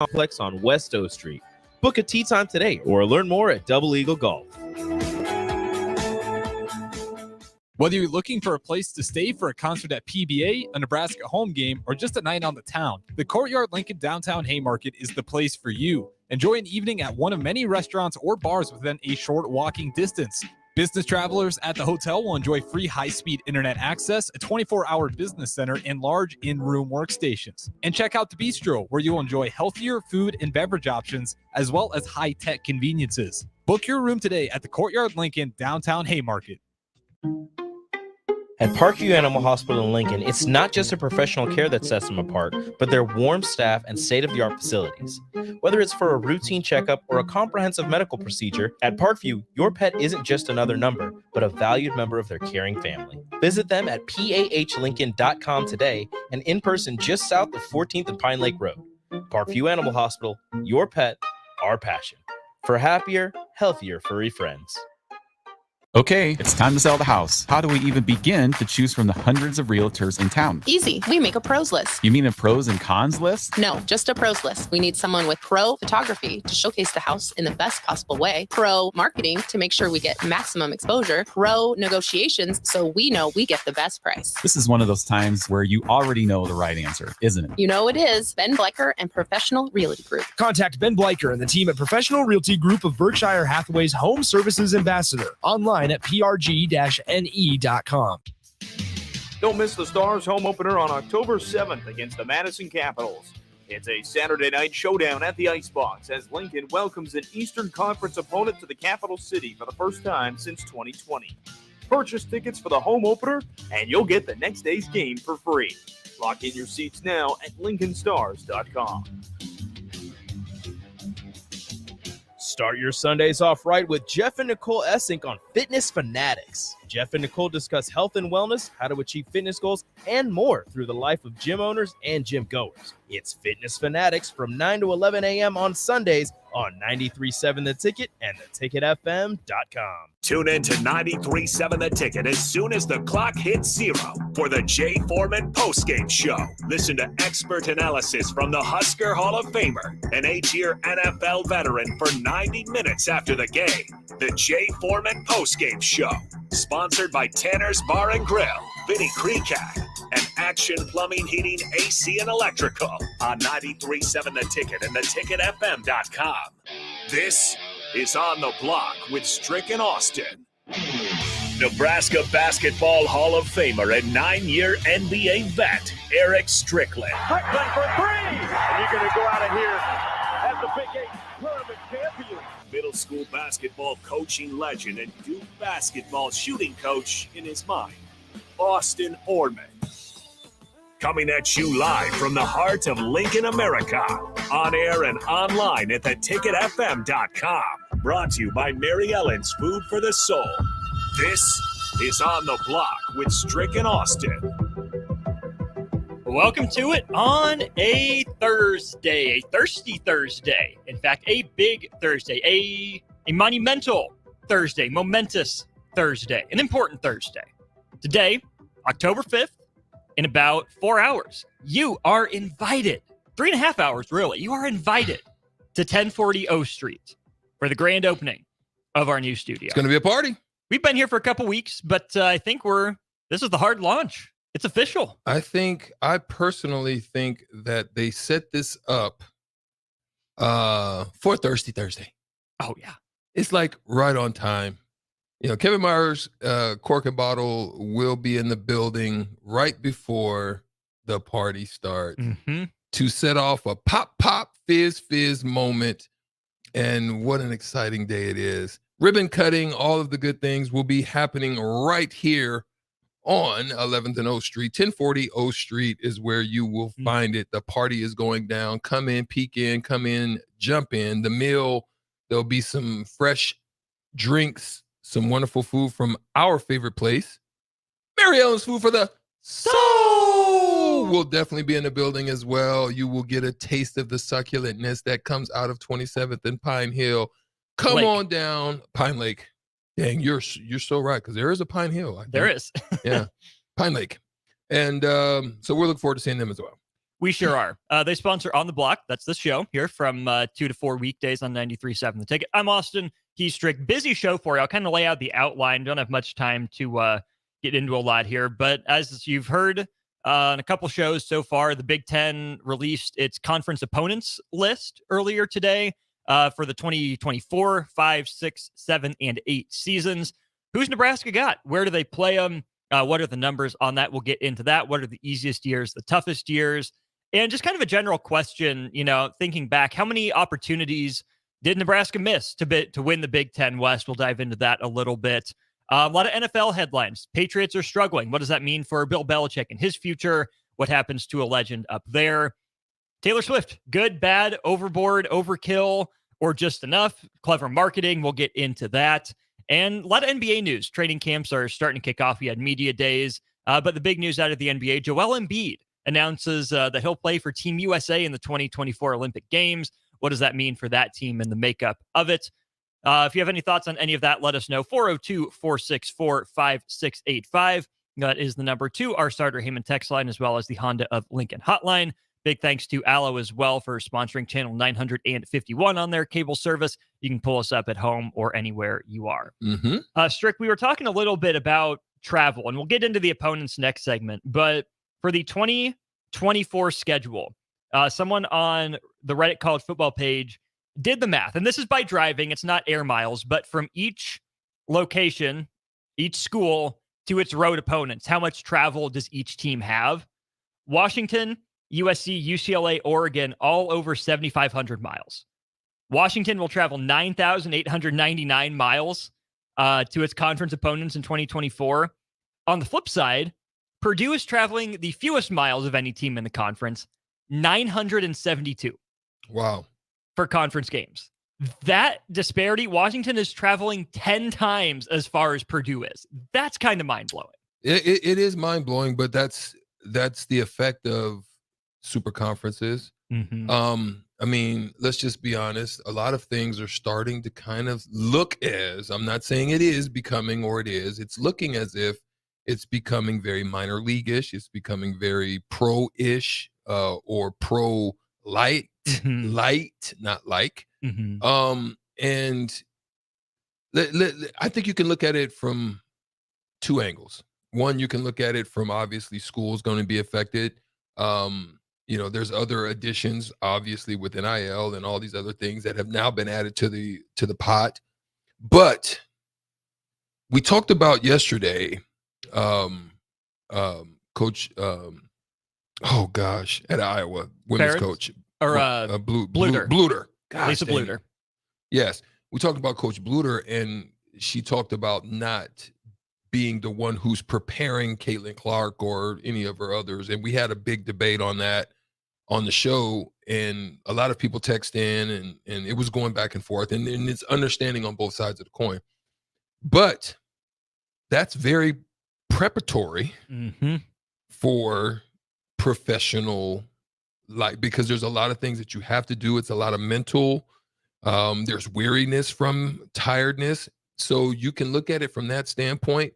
complex on West O Street. Book a tee time today or learn more at Double Eagle Golf. Whether you're looking for a place to stay for a concert at PBA, a Nebraska home game, or just a night on the town, the Courtyard Lincoln Downtown Haymarket is the place for you. Enjoy an evening at one of many restaurants or bars within a short walking distance. Business travelers at the hotel will enjoy free high-speed internet access, a 24-hour business center, and large in-room workstations. And check out the Bistro, where you'll enjoy healthier food and beverage options, as well as high-tech conveniences. Book your room today at the Courtyard Lincoln Downtown Haymarket. At Parkview Animal Hospital in Lincoln, it's not just a professional care that sets them apart, but their warm staff and state-of-the-art facilities. Whether it's for a routine checkup or a comprehensive medical procedure, at Parkview, your pet isn't just another number, but a valued member of their caring family. Visit them at pahlincoln.com today and in person just south of 14th and Pine Lake Road. Parkview Animal Hospital, your pet, our passion. For happier, healthier furry friends. Okay, it's time to sell the house. How do we even begin to choose from the hundreds of realtors in town? Easy. We make a pros list. You mean a pros and cons list? No, just a pros list. We need someone with pro photography to showcase the house in the best possible way, pro marketing to make sure we get maximum exposure, pro negotiations so we know we get the best price. This is one of those times where you already know the right answer, isn't it? You know it is. Ben Bleicher and Professional Realty Group. Contact Ben Bleicher and the team at Professional Realty Group of Berkshire Hathaway's Home Services Ambassador. Online at prg-ne.com. Don't miss the Stars home opener on October 7th against the Madison Capitals. It's a Saturday night showdown at the Icebox as Lincoln welcomes an Eastern Conference opponent to the capital city for the first time since 2020. Purchase tickets for the home opener and you'll get the next day's game for free. Lock in your seats now at lincolnstars.com. Start your Sundays off right with Jeff and Nicole Essink on Fitness Fanatics. Jeff and Nicole discuss health and wellness, how to achieve fitness goals, and more through the life of gym owners and gym goers. It's Fitness Fanatics from 9 to 11 a.m. on Sundays on 93.7 The Ticket and theticketfm.com. Tune in to 93.7 The Ticket as soon as the clock hits 0 for the Jay Foreman postgame show. Listen to expert analysis from the Husker Hall of Famer, an 8-year NFL veteran for 90 minutes after the game. The Jay Foreman postgame show, sponsored by Tanner's Bar and Grill, Vinny Creekat, and Action Plumbing, Heating, AC, and Electrical on 93.7 The Ticket and theticketfm.com. This is On the Block with Strick and Austin. Nebraska Basketball Hall of Famer and 9-year NBA vet, Eric Strickland. Strickland for three! And you're going to go out of here as the Big 8 tournament champion. Middle school basketball coaching legend and Duke basketball shooting coach in his mind, Austin Orman. Coming at you live from the heart of Lincoln, America. On air and online at theticketfm.com. Brought to you by Mary Ellen's Food for the Soul. This is On the Block with Strick and Austin. Welcome to it on a Thursday, a thirsty Thursday. In fact, a big Thursday, a monumental Thursday, momentous Thursday, an important Thursday. Today, October 5th, in about 4 hours, you are invited, 3.5 hours really, you are invited to 1040 O Street for the grand opening of our new studio. It's going to be a party. We've been here for a couple weeks, but I think this is the hard launch. It's official. I personally think that they set this up for Thirsty Thursday. Oh, yeah. It's like right on time. You know, Kevin Myers, Cork and Bottle will be in the building right before the party starts to set off a pop, pop, fizz, fizz moment. And what an exciting day it is. Ribbon cutting, all of the good things will be happening right here on 11th and O Street. 1040 O Street is where you will find it. The party is going down. Come in, peek in, come in, jump in. The meal, there'll be some fresh drinks, some wonderful food from our favorite place, Mary Ellen's Food for the Soul. Will definitely be in the building as well. You will get a taste of the succulentness that comes out of 27th and Pine Hill. Come on down, Pine Lake. Dang, you're so right, because there is a Pine Hill. There is. Yeah, Pine Lake. And so we're looking forward to seeing them as well. We sure are. They sponsor On the Block. That's the show here from 2 to 4 weekdays on 93.7 The Ticket. I'm Austin. He's Strick. Busy show for you. I'll kind of lay out the outline. Don't have much time to get into a lot here. But as you've heard on a couple shows so far, the Big Ten released its conference opponents list earlier today for the 2024, 5, 6, 7, and 8 seasons. Who's Nebraska got? Where do they play them? What are the numbers on that? We'll get into that. What are the easiest years, the toughest years? And just kind of a general question, thinking back, how many opportunities did Nebraska miss to win the Big Ten West? We'll dive into that a little bit. A lot of NFL headlines. Patriots are struggling. What does that mean for Bill Belichick and his future? What happens to a legend up there? Taylor Swift, good, bad, overboard, overkill, or just enough? Clever marketing. We'll get into that. And a lot of NBA news. Training camps are starting to kick off. We had media days. But the big news out of the NBA, Joel Embiid announces that he'll play for Team USA in the 2024 Olympic Games. What does that mean for that team and the makeup of it? If you have any thoughts on any of that, let us know. 402-464-5685. That is the number to our starter Heyman text line, as well as the Honda of Lincoln hotline. Big thanks to Allo as well for sponsoring channel 951 on their cable service. You can pull us up at home or anywhere you are. Strick, we were talking a little bit about travel, and we'll get into the opponents next segment. But for the 2024 schedule, someone on the Reddit College Football page did the math, and this is by driving. It's not air miles, but from each location, each school to its road opponents, how much travel does each team have? Washington, USC, UCLA, Oregon, all over 7,500 miles. Washington will travel 9,899 miles to its conference opponents in 2024. On the flip side, Purdue is traveling the fewest miles of any team in the conference, 972. Wow. For conference games. That disparity, Washington is traveling 10 times as far as Purdue is. That's kind of mind-blowing. It is mind-blowing, but that's the effect of super conferences. I mean, let's just be honest. A lot of things are starting to kind of look as, I'm not saying it is becoming or it is, it's looking as if it's becoming very minor league-ish. It's becoming very pro-ish or pro-light, light, not like. And I think you can look at it from two angles. One, you can look at it from obviously schools going to be affected. There's other additions, obviously, with NIL and all these other things that have now been added to the pot. But we talked about yesterday, Coach, at Iowa, women's coach. Or Bluter. Gosh, Lisa Bluter. Yes. We talked about Coach Bluter, and she talked about not being the one who's preparing Caitlin Clark or any of her others. And we had a big debate on that on the show, and a lot of people text in, and it was going back and forth, and it's understanding on both sides of the coin. But that's very preparatory for professional life, because there's a lot of things that you have to do. It's a lot of mental. There's weariness from tiredness. So you can look at it from that standpoint.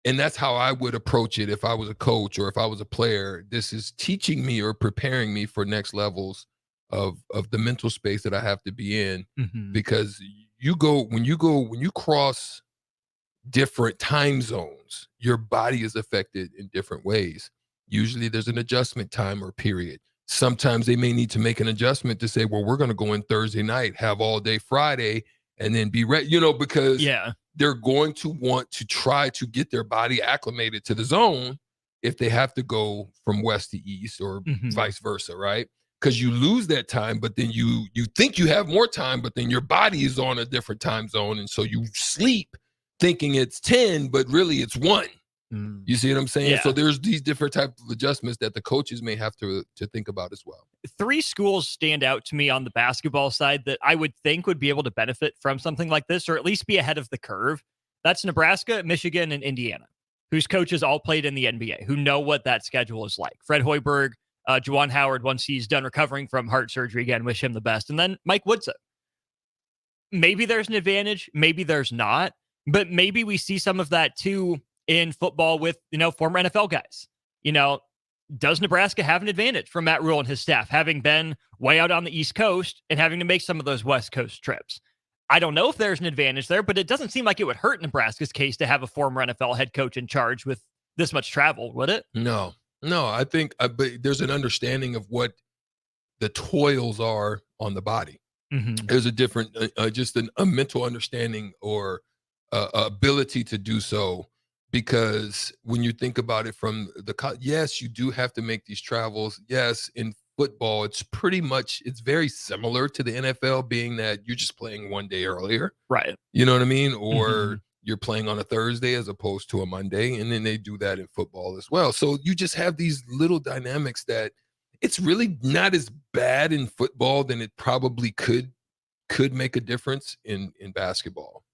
And that's how I would approach it if I was a coach or if I was a player. This is teaching me or preparing me for next levels of the mental space that I have to be in. Because when you cross different time zones, your body is affected in different ways. Usually there's an adjustment time or period. Sometimes they may need to make an adjustment to say, well, we're going to go in Thursday night, have all day Friday, and then be ready, because they're going to want to try to get their body acclimated to the zone if they have to go from west to east or vice versa, right? Because you lose that time, but then you think you have more time, but then your body is on a different time zone. And so you sleep thinking it's 10, but really it's 1. You see what I'm saying? Yeah. So there's these different types of adjustments that the coaches may have to think about as well. 3 schools stand out to me on the basketball side that I would think would be able to benefit from something like this, or at least be ahead of the curve. That's Nebraska, Michigan, and Indiana, whose coaches all played in the NBA, who know what that schedule is like. Fred Hoiberg, Juwan Howard, once he's done recovering from heart surgery, again, wish him the best. And then Mike Woodson. Maybe there's an advantage, maybe there's not, but maybe we see some of that too in football with, former NFL guys. does Nebraska have an advantage from Matt Rule and his staff, having been way out on the East Coast and having to make some of those West Coast trips? I don't know if there's an advantage there, but it doesn't seem like it would hurt Nebraska's case to have a former NFL head coach in charge with this much travel, would it? No, I think but there's an understanding of what the toils are on the body. Mm-hmm. There's a different, just a mental understanding or ability to do so. Because when you think about it from yes, you do have to make these travels. Yes, in football, it's very similar to the NFL, being that you're just playing one day earlier. Right. You know what I mean? Or you're playing on a Thursday as opposed to a Monday. And then they do that in football as well. So you just have these little dynamics that it's really not as bad in football than it probably could make a difference in basketball.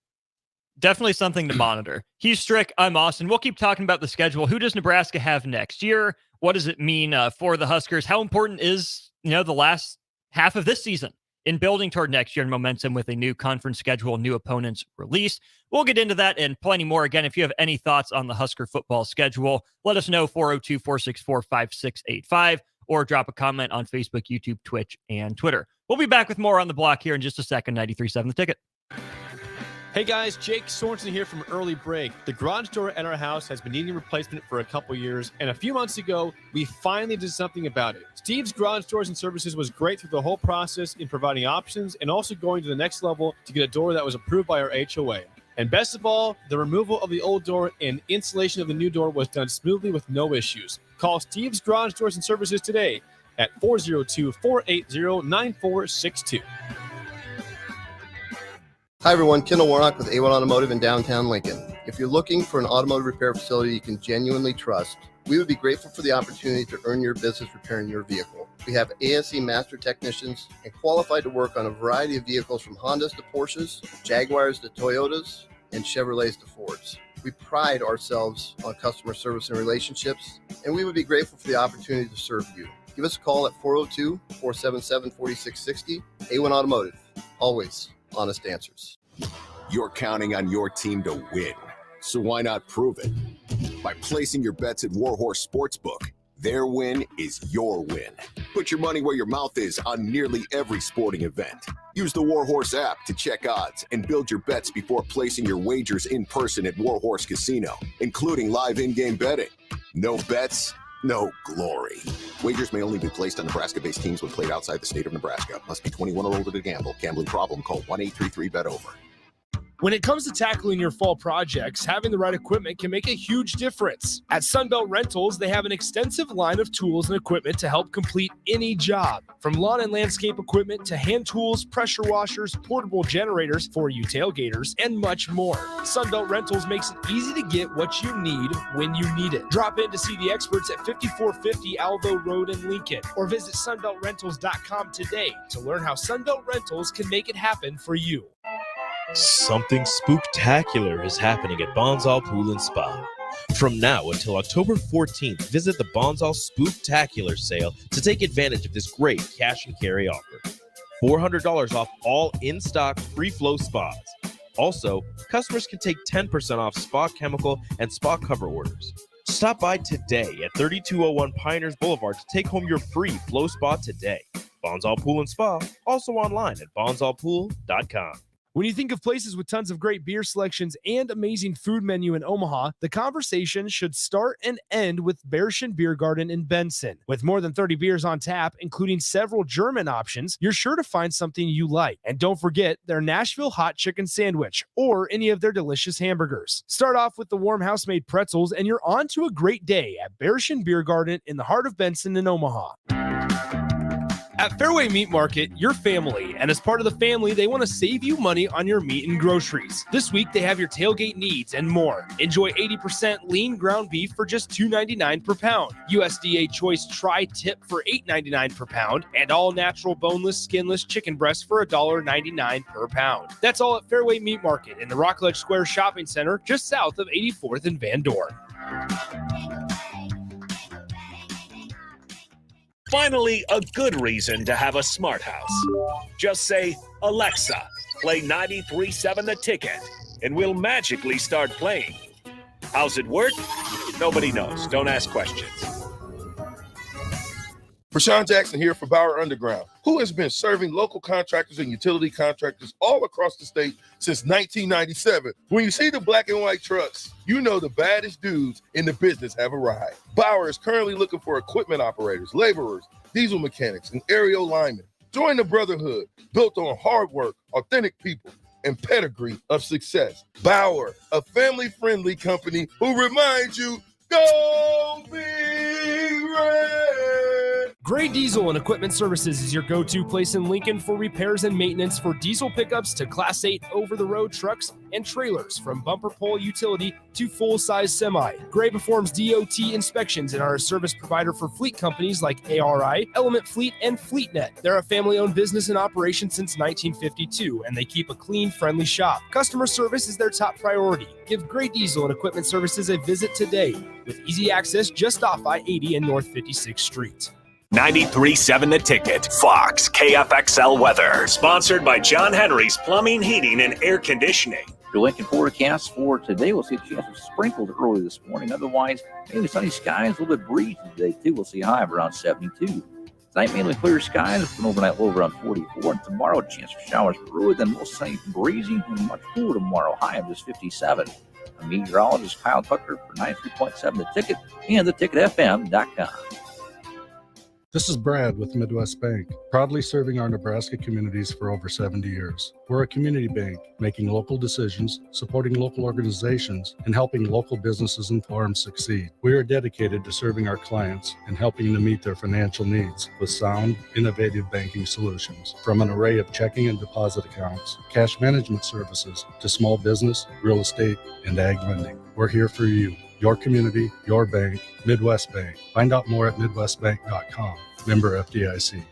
Definitely something to monitor. He's Strick. I'm Austin. We'll keep talking about the schedule. Who does Nebraska have next year? What does it mean for the Huskers? How important is, the last half of this season in building toward next year and momentum with a new conference schedule, new opponents released? We'll get into that and plenty more. Again, if you have any thoughts on the Husker football schedule, let us know, 402-464-5685, or drop a comment on Facebook, YouTube, Twitch, and Twitter. We'll be back with more on the block here in just a second. 93.7 The Ticket. Hey guys, Jake Sorensen here from Early Break. The garage door at our house has been needing replacement for a couple years, and a few months ago, we finally did something about it. Steve's Garage Doors and Services was great through the whole process in providing options and also going to the next level to get a door that was approved by our HOA. And best of all, the removal of the old door and installation of the new door was done smoothly with no issues. Call Steve's Garage Doors and Services today at 402-480-9462. Hi everyone, Kendall Warnock with A1 Automotive in downtown Lincoln. If you're looking for an automotive repair facility you can genuinely trust, we would be grateful for the opportunity to earn your business repairing your vehicle. We have ASE master technicians and qualified to work on a variety of vehicles from Hondas to Porsches, Jaguars to Toyotas, and Chevrolets to Fords. We pride ourselves on customer service and relationships, and we would be grateful for the opportunity to serve you. Give us a call at 402-477-4660. A1 Automotive, always honest answers. You're counting on your team to win, so why not prove it? By placing your bets at Warhorse Sportsbook. Their win is your win. Put your money where your mouth is on nearly every sporting event. Use the Warhorse app to check odds and build your bets before placing your wagers in person at Warhorse Casino, including live in-game betting. No bets, no glory. Wagers may only be placed on Nebraska-based teams when played outside the state of Nebraska. Must be 21 or older to gamble. Gambling problem? Call 1-833-BET-OVER. When it comes to tackling your fall projects, having the right equipment can make a huge difference. At Sunbelt Rentals, they have an extensive line of tools and equipment to help complete any job. From lawn and landscape equipment to hand tools, pressure washers, portable generators for you tailgaters, and much more. Sunbelt Rentals makes it easy to get what you need when you need it. Drop in to see the experts at 5450 Alvo Road in Lincoln, or visit sunbeltrentals.com today to learn how Sunbelt Rentals can make it happen for you. Something spooktacular is happening at Bonsall Pool and Spa. From now until October 14th, visit the Bonsall Spooktacular sale to take advantage of this great cash and carry offer. $400 off all in-stock free-flow spas. Also, customers can take 10% off spa chemical and spa cover orders. Stop by today at 3201 Pioneers Boulevard to take home your free flow spa today. Bonsall Pool and Spa, also online at bonsallpool.com. When you think of places with tons of great beer selections and amazing food menu in Omaha, the conversation should start and end with Bärschen Beer Garden in Benson. With more than 30 beers on tap, including several German options, you're sure to find something you like. And don't forget their Nashville hot chicken sandwich or any of their delicious hamburgers. Start off with the warm house-made pretzels and you're on to a great day at Bärschen Beer Garden in the heart of Benson in Omaha. At Fairway Meat Market, you're family, and as part of the family, they want to save you money on your meat and groceries. This week, they have your tailgate needs and more. Enjoy 80% lean ground beef for just $2.99 per pound, USDA Choice Tri-Tip for $8.99 per pound, and all-natural boneless, skinless chicken breast for $1.99 per pound. That's all at Fairway Meat Market in the Rockledge Square Shopping Center, just south of 84th and Van Dorn. Finally, a good reason to have a smart house. Just say, Alexa, play 93.7 The Ticket, and we'll magically start playing. How's it work? Nobody knows. Don't ask questions. Rashawn Jackson here for Bauer Underground, who has been serving local contractors and utility contractors all across the state since 1997. When you see the black and white trucks, you know the baddest dudes in the business have arrived. Bauer is currently looking for equipment operators, laborers, diesel mechanics, and aerial linemen. Join the brotherhood built on hard work, authentic people, and pedigree of success. Bauer, a family-friendly company who reminds you, go Big Red! Gray Diesel and Equipment Services is your go-to place in Lincoln for repairs and maintenance for diesel pickups to Class 8 over-the-road trucks and trailers, from bumper pole utility to full-size semi. Gray performs DOT inspections and are a service provider for fleet companies like ARI, Element Fleet, and FleetNet. They're a family-owned business in operation since 1952, and they keep a clean, friendly shop. Customer service is their top priority. Give Gray Diesel and Equipment Services a visit today, with easy access just off I-80 and North 56th Street. 93.7 The Ticket, Fox, KFXL weather. Sponsored by John Henry's Plumbing, Heating, and Air Conditioning. The Lincoln forecast for today, we'll see a chance of sprinkles early this morning. Otherwise, mainly sunny skies, a little bit breezy today, too. We'll see a high of around 72. Tonight, mainly clear skies with an overnight low around 44. And tomorrow, a chance for showers early, then we'll see breezy and much cooler tomorrow, high of just 57. I'm meteorologist Kyle Tucker for 93.7 The Ticket and theticketfm.com. This is Brad with Midwest Bank, proudly serving our Nebraska communities for over 70 years. We're a community bank, making local decisions, supporting local organizations, and helping local businesses and farms succeed. We are dedicated to serving our clients and helping them meet their financial needs with sound, innovative banking solutions. From an array of checking and deposit accounts, cash management services, to small business, real estate, and ag lending. We're here for you. Your community, your bank, Midwest Bank. Find out more at midwestbank.com. Member FDIC.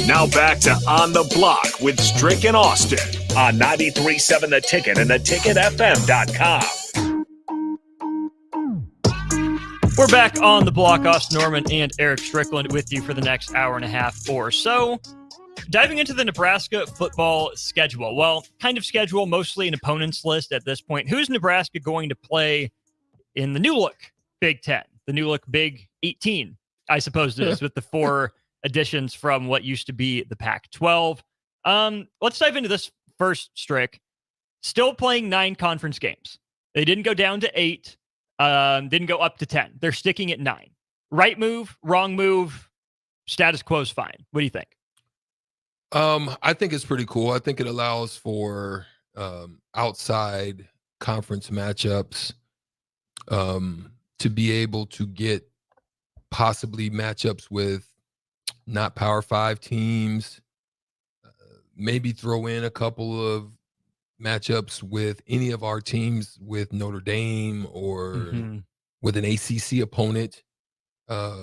Now back to On the Block with Strick and Austin on 93.7 The Ticket and theticketfm.com. We're back on the block. Austin Norman and Eric Strickland with you for the next hour and a half or so. Diving into the Nebraska football schedule. Well, kind of schedule, mostly an opponents list at this point. Who's Nebraska going to play in the new look Big 10, the new look Big 18, I suppose it is, with the 4 additions from what used to be the Pac-12. Let's dive into this first, Strick. Still playing 9 conference games. They didn't go down to 8, didn't go up to 10. They're sticking at 9. Right move, wrong move, status quo is fine. What do you think? I think it's pretty cool. I think it allows for outside conference matchups, to be able to get possibly matchups with not Power 5 teams, maybe throw in a couple of matchups with any of our teams with Notre Dame or with an ACC opponent,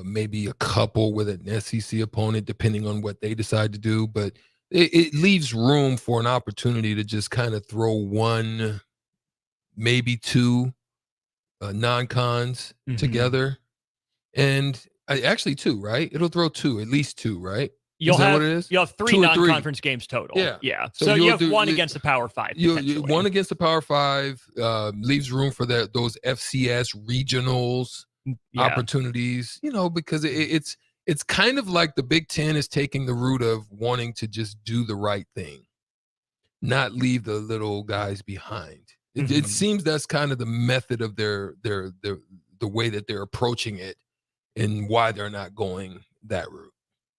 maybe a couple with an SEC opponent, depending on what they decide to do. But it leaves room for an opportunity to just kind of throw 1, maybe 2 non-cons together, and actually 2, right? It'll throw 2, at least 2, right? You'll have, what it is? You'll have 3 non-conference games total. Yeah. So you have 1 against the Power 5. You 1 against the Power 5 leaves room for those FCS regionals opportunities. Because it's kind of like the Big 10 is taking the route of wanting to just do the right thing, not leave the little guys behind. It seems that's kind of the method of the way that they're approaching it, and why they're not going that route.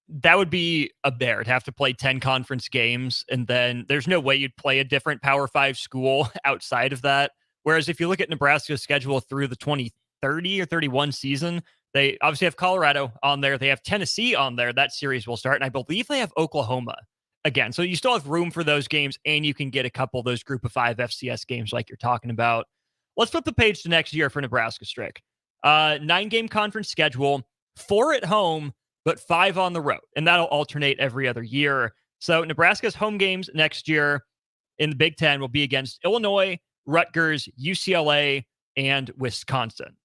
That would be a bear to have to play 10 conference games, and then there's no way you'd play a different Power 5 school outside of that. Whereas if you look at Nebraska's schedule through the 2030 or 31 season, they obviously have Colorado on there. They have Tennessee on there. That series will start, and I believe they have Oklahoma again. So you still have room for those games, and you can get a couple of those group of 5 FCS games like you're talking about. Let's flip the page to next year for Nebraska, Strick. 9-game conference schedule, 4 at home, but 5 on the road, and that'll alternate every other year. So Nebraska's home games next year in the Big 10 will be against Illinois, Rutgers, UCLA, and Wisconsin.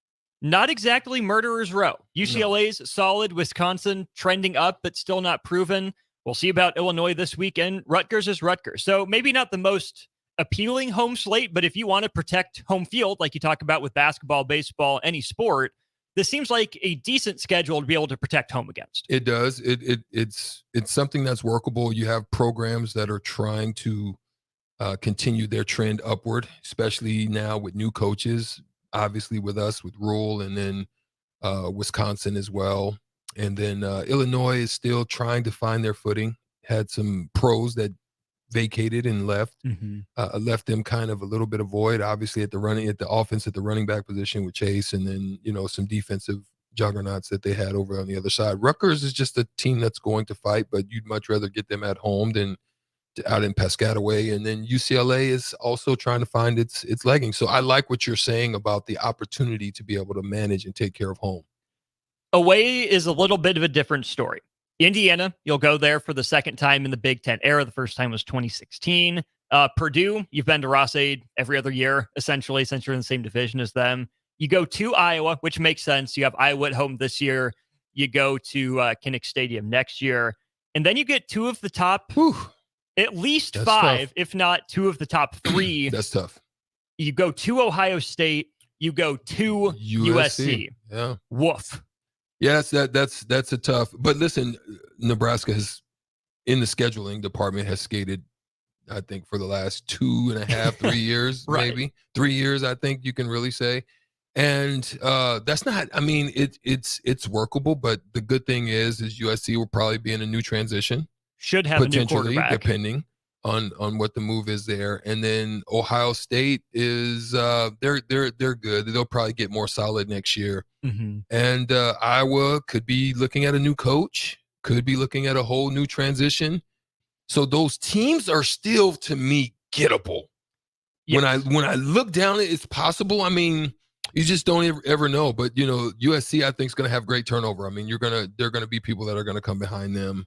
Not exactly murderer's row. UCLA's solid, Wisconsin trending up, but still not proven. We'll see about Illinois this weekend. Rutgers is Rutgers. So maybe not the most appealing home slate, but if you want to protect home field, like you talk about with basketball, baseball, any sport, this seems like a decent schedule to be able to protect home against. It does. It's something that's workable. You have programs that are trying to continue their trend upward, especially now with new coaches. Obviously, with us, with Rule, and then Wisconsin as well, and then Illinois is still trying to find their footing. Had some pros that vacated and left, left them kind of a little bit of void. Obviously, at the offense, at the running back position with Chase, and then some defensive juggernauts that they had over on the other side. Rutgers is just a team that's going to fight, but you'd much rather get them at home than out in Piscataway. And then UCLA is also trying to find its legging. So I like what you're saying about the opportunity to be able to manage and take care of home. Away is a little bit of a different story. Indiana, you'll go there for the second time in the Big Ten era. The first time was 2016. Purdue, you've been to Ross-Ade every other year, essentially, since you're in the same division as them. You go to Iowa, which makes sense. You have Iowa at home this year. You go to Kinnick Stadium next year. And then you get two of the top, at least That's five, tough. if not two of the top three. That's tough. You go to Ohio State. You go to USC. Yeah. Woof. Yes, that's a tough. But listen, Nebraska has, in the scheduling department, has skated, I think, for the last 2.5, 3 years, Right. maybe 3 years. I think you can really say, and that's not. I mean, it's workable. But the good thing is USC will probably be in a new transition. Should have a new Potentially, quarterback. depending on what the move is there. And then Ohio State is they're good. They'll probably get more solid next year. And Iowa could be looking at a new coach, could be looking at a whole new transition. So those teams are still, to me, gettable. Yes. When I look down it's possible. I mean, you just don't ever know. But USC, I think, is going to have great turnover. I mean, they're going to be people that are going to come behind them.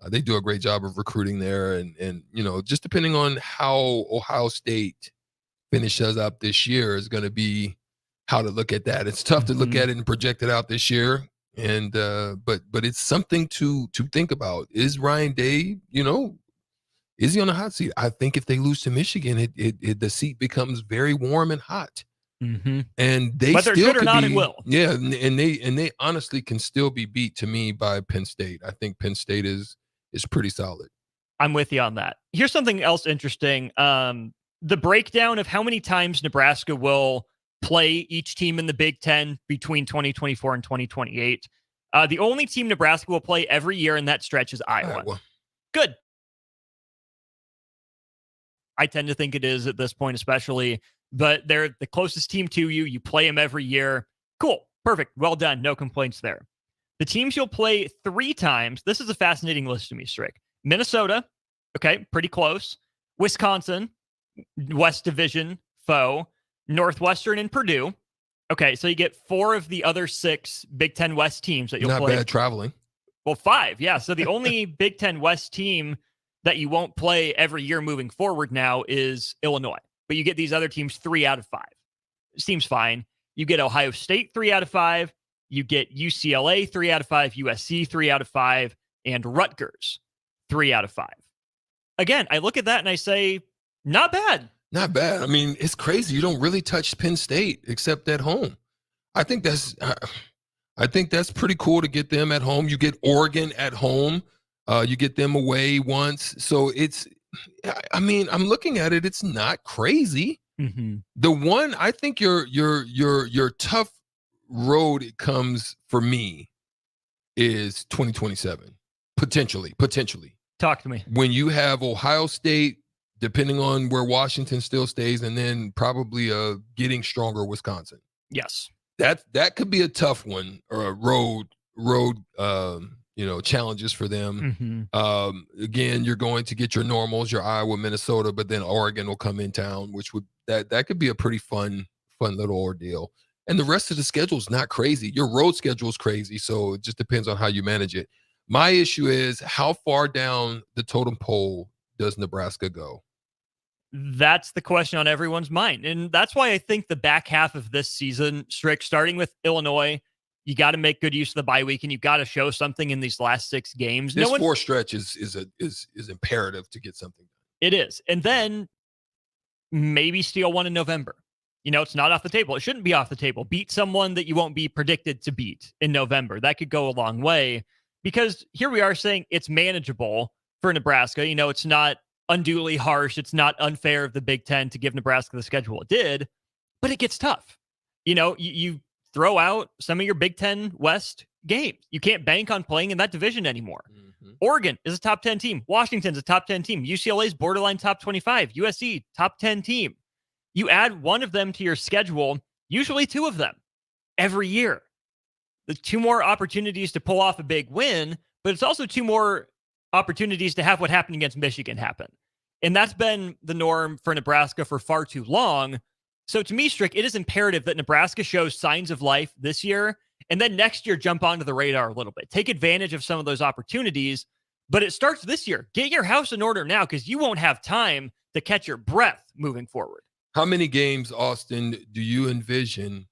They do a great job of recruiting there, and just depending on how Ohio State finishes up this year is going to be how to look at that. It's tough to look at it and project it out this year, and but it's something to think about. Is Ryan Day, is he on the hot seat? I think if they lose to Michigan, the seat becomes very warm and hot. And they Whether still it should or could not, be, it will. Yeah, and they honestly can still be beat, to me, by Penn State. I think Penn State is pretty solid. I'm with you on that. Here's something else interesting. The breakdown of how many times Nebraska will play each team in the Big Ten between 2024 and 2028. The only team Nebraska will play every year in that stretch is Iowa. Good. I tend to think it is at this point, especially, but they're the closest team to you. You play them every year. Cool. Perfect. Well done. No complaints there. The teams you'll play 3 times. This is a fascinating list to me, Strick. Minnesota. Okay. Pretty close. Wisconsin, West Division foe. Northwestern and Purdue. Okay. So you get 4 of the other 6 Big Ten West teams that you'll Not play. bad traveling. Well, 5. Yeah. So the only Big Ten West team that you won't play every year moving forward now is Illinois. But you get these other teams 3 out of 5. It seems fine. You get Ohio State 3 out of 5. You get UCLA 3 out of 5, USC 3 out of 5, and Rutgers 3 out of 5. Again, I look at that and I say, not bad. Not bad. I mean, it's crazy. You don't really touch Penn State except at home. I think that's pretty cool to get them at home. You get Oregon at home. You get them away once. So I mean, I'm looking at it. It's not crazy. The one, I think your tough road it comes for me is 2027. Potentially. Talk to me. When you have Ohio State, depending on where Washington still stays, and then probably a getting stronger Wisconsin. Yes. That could be a tough one, or a road challenges for them. Again, you're going to get your normals, your Iowa, Minnesota, but then Oregon will come in town, which would that could be a pretty fun little ordeal. And the rest of the schedule is not crazy. Your road schedule is crazy, so it just depends on how you manage it. My issue is, how far down the totem pole does Nebraska go? That's the question on everyone's mind. And that's why I think the back half of this season, Strick, starting with Illinois, you got to make good use of the bye week, and you got to show something in these last 6 games. This 4 stretch is imperative to get something done. It is. And then maybe steal one in November. It's not off the table. It shouldn't be off the table. Beat someone that you won't be predicted to beat in November. That could go a long way, because here we are saying it's manageable for Nebraska. It's not unduly harsh. It's not unfair of the Big Ten to give Nebraska the schedule it did, but it gets tough. You throw out some of your Big Ten West games. You can't bank on playing in that division anymore. Oregon is a top 10 team. Washington's a top 10 team. UCLA's borderline top 25. USC, top 10 team. You add one of them to your schedule, usually two of them every year. There's two more opportunities to pull off a big win, but it's also two more opportunities to have what happened against Michigan happen. And that's been the norm for Nebraska for far too long. So to me, Strick, it is imperative that Nebraska shows signs of life this year, and then next year jump onto the radar a little bit. Take advantage of some of those opportunities, but it starts this year. Get your house in order now, because you won't have time to catch your breath moving forward. How many games, Austin, do you envision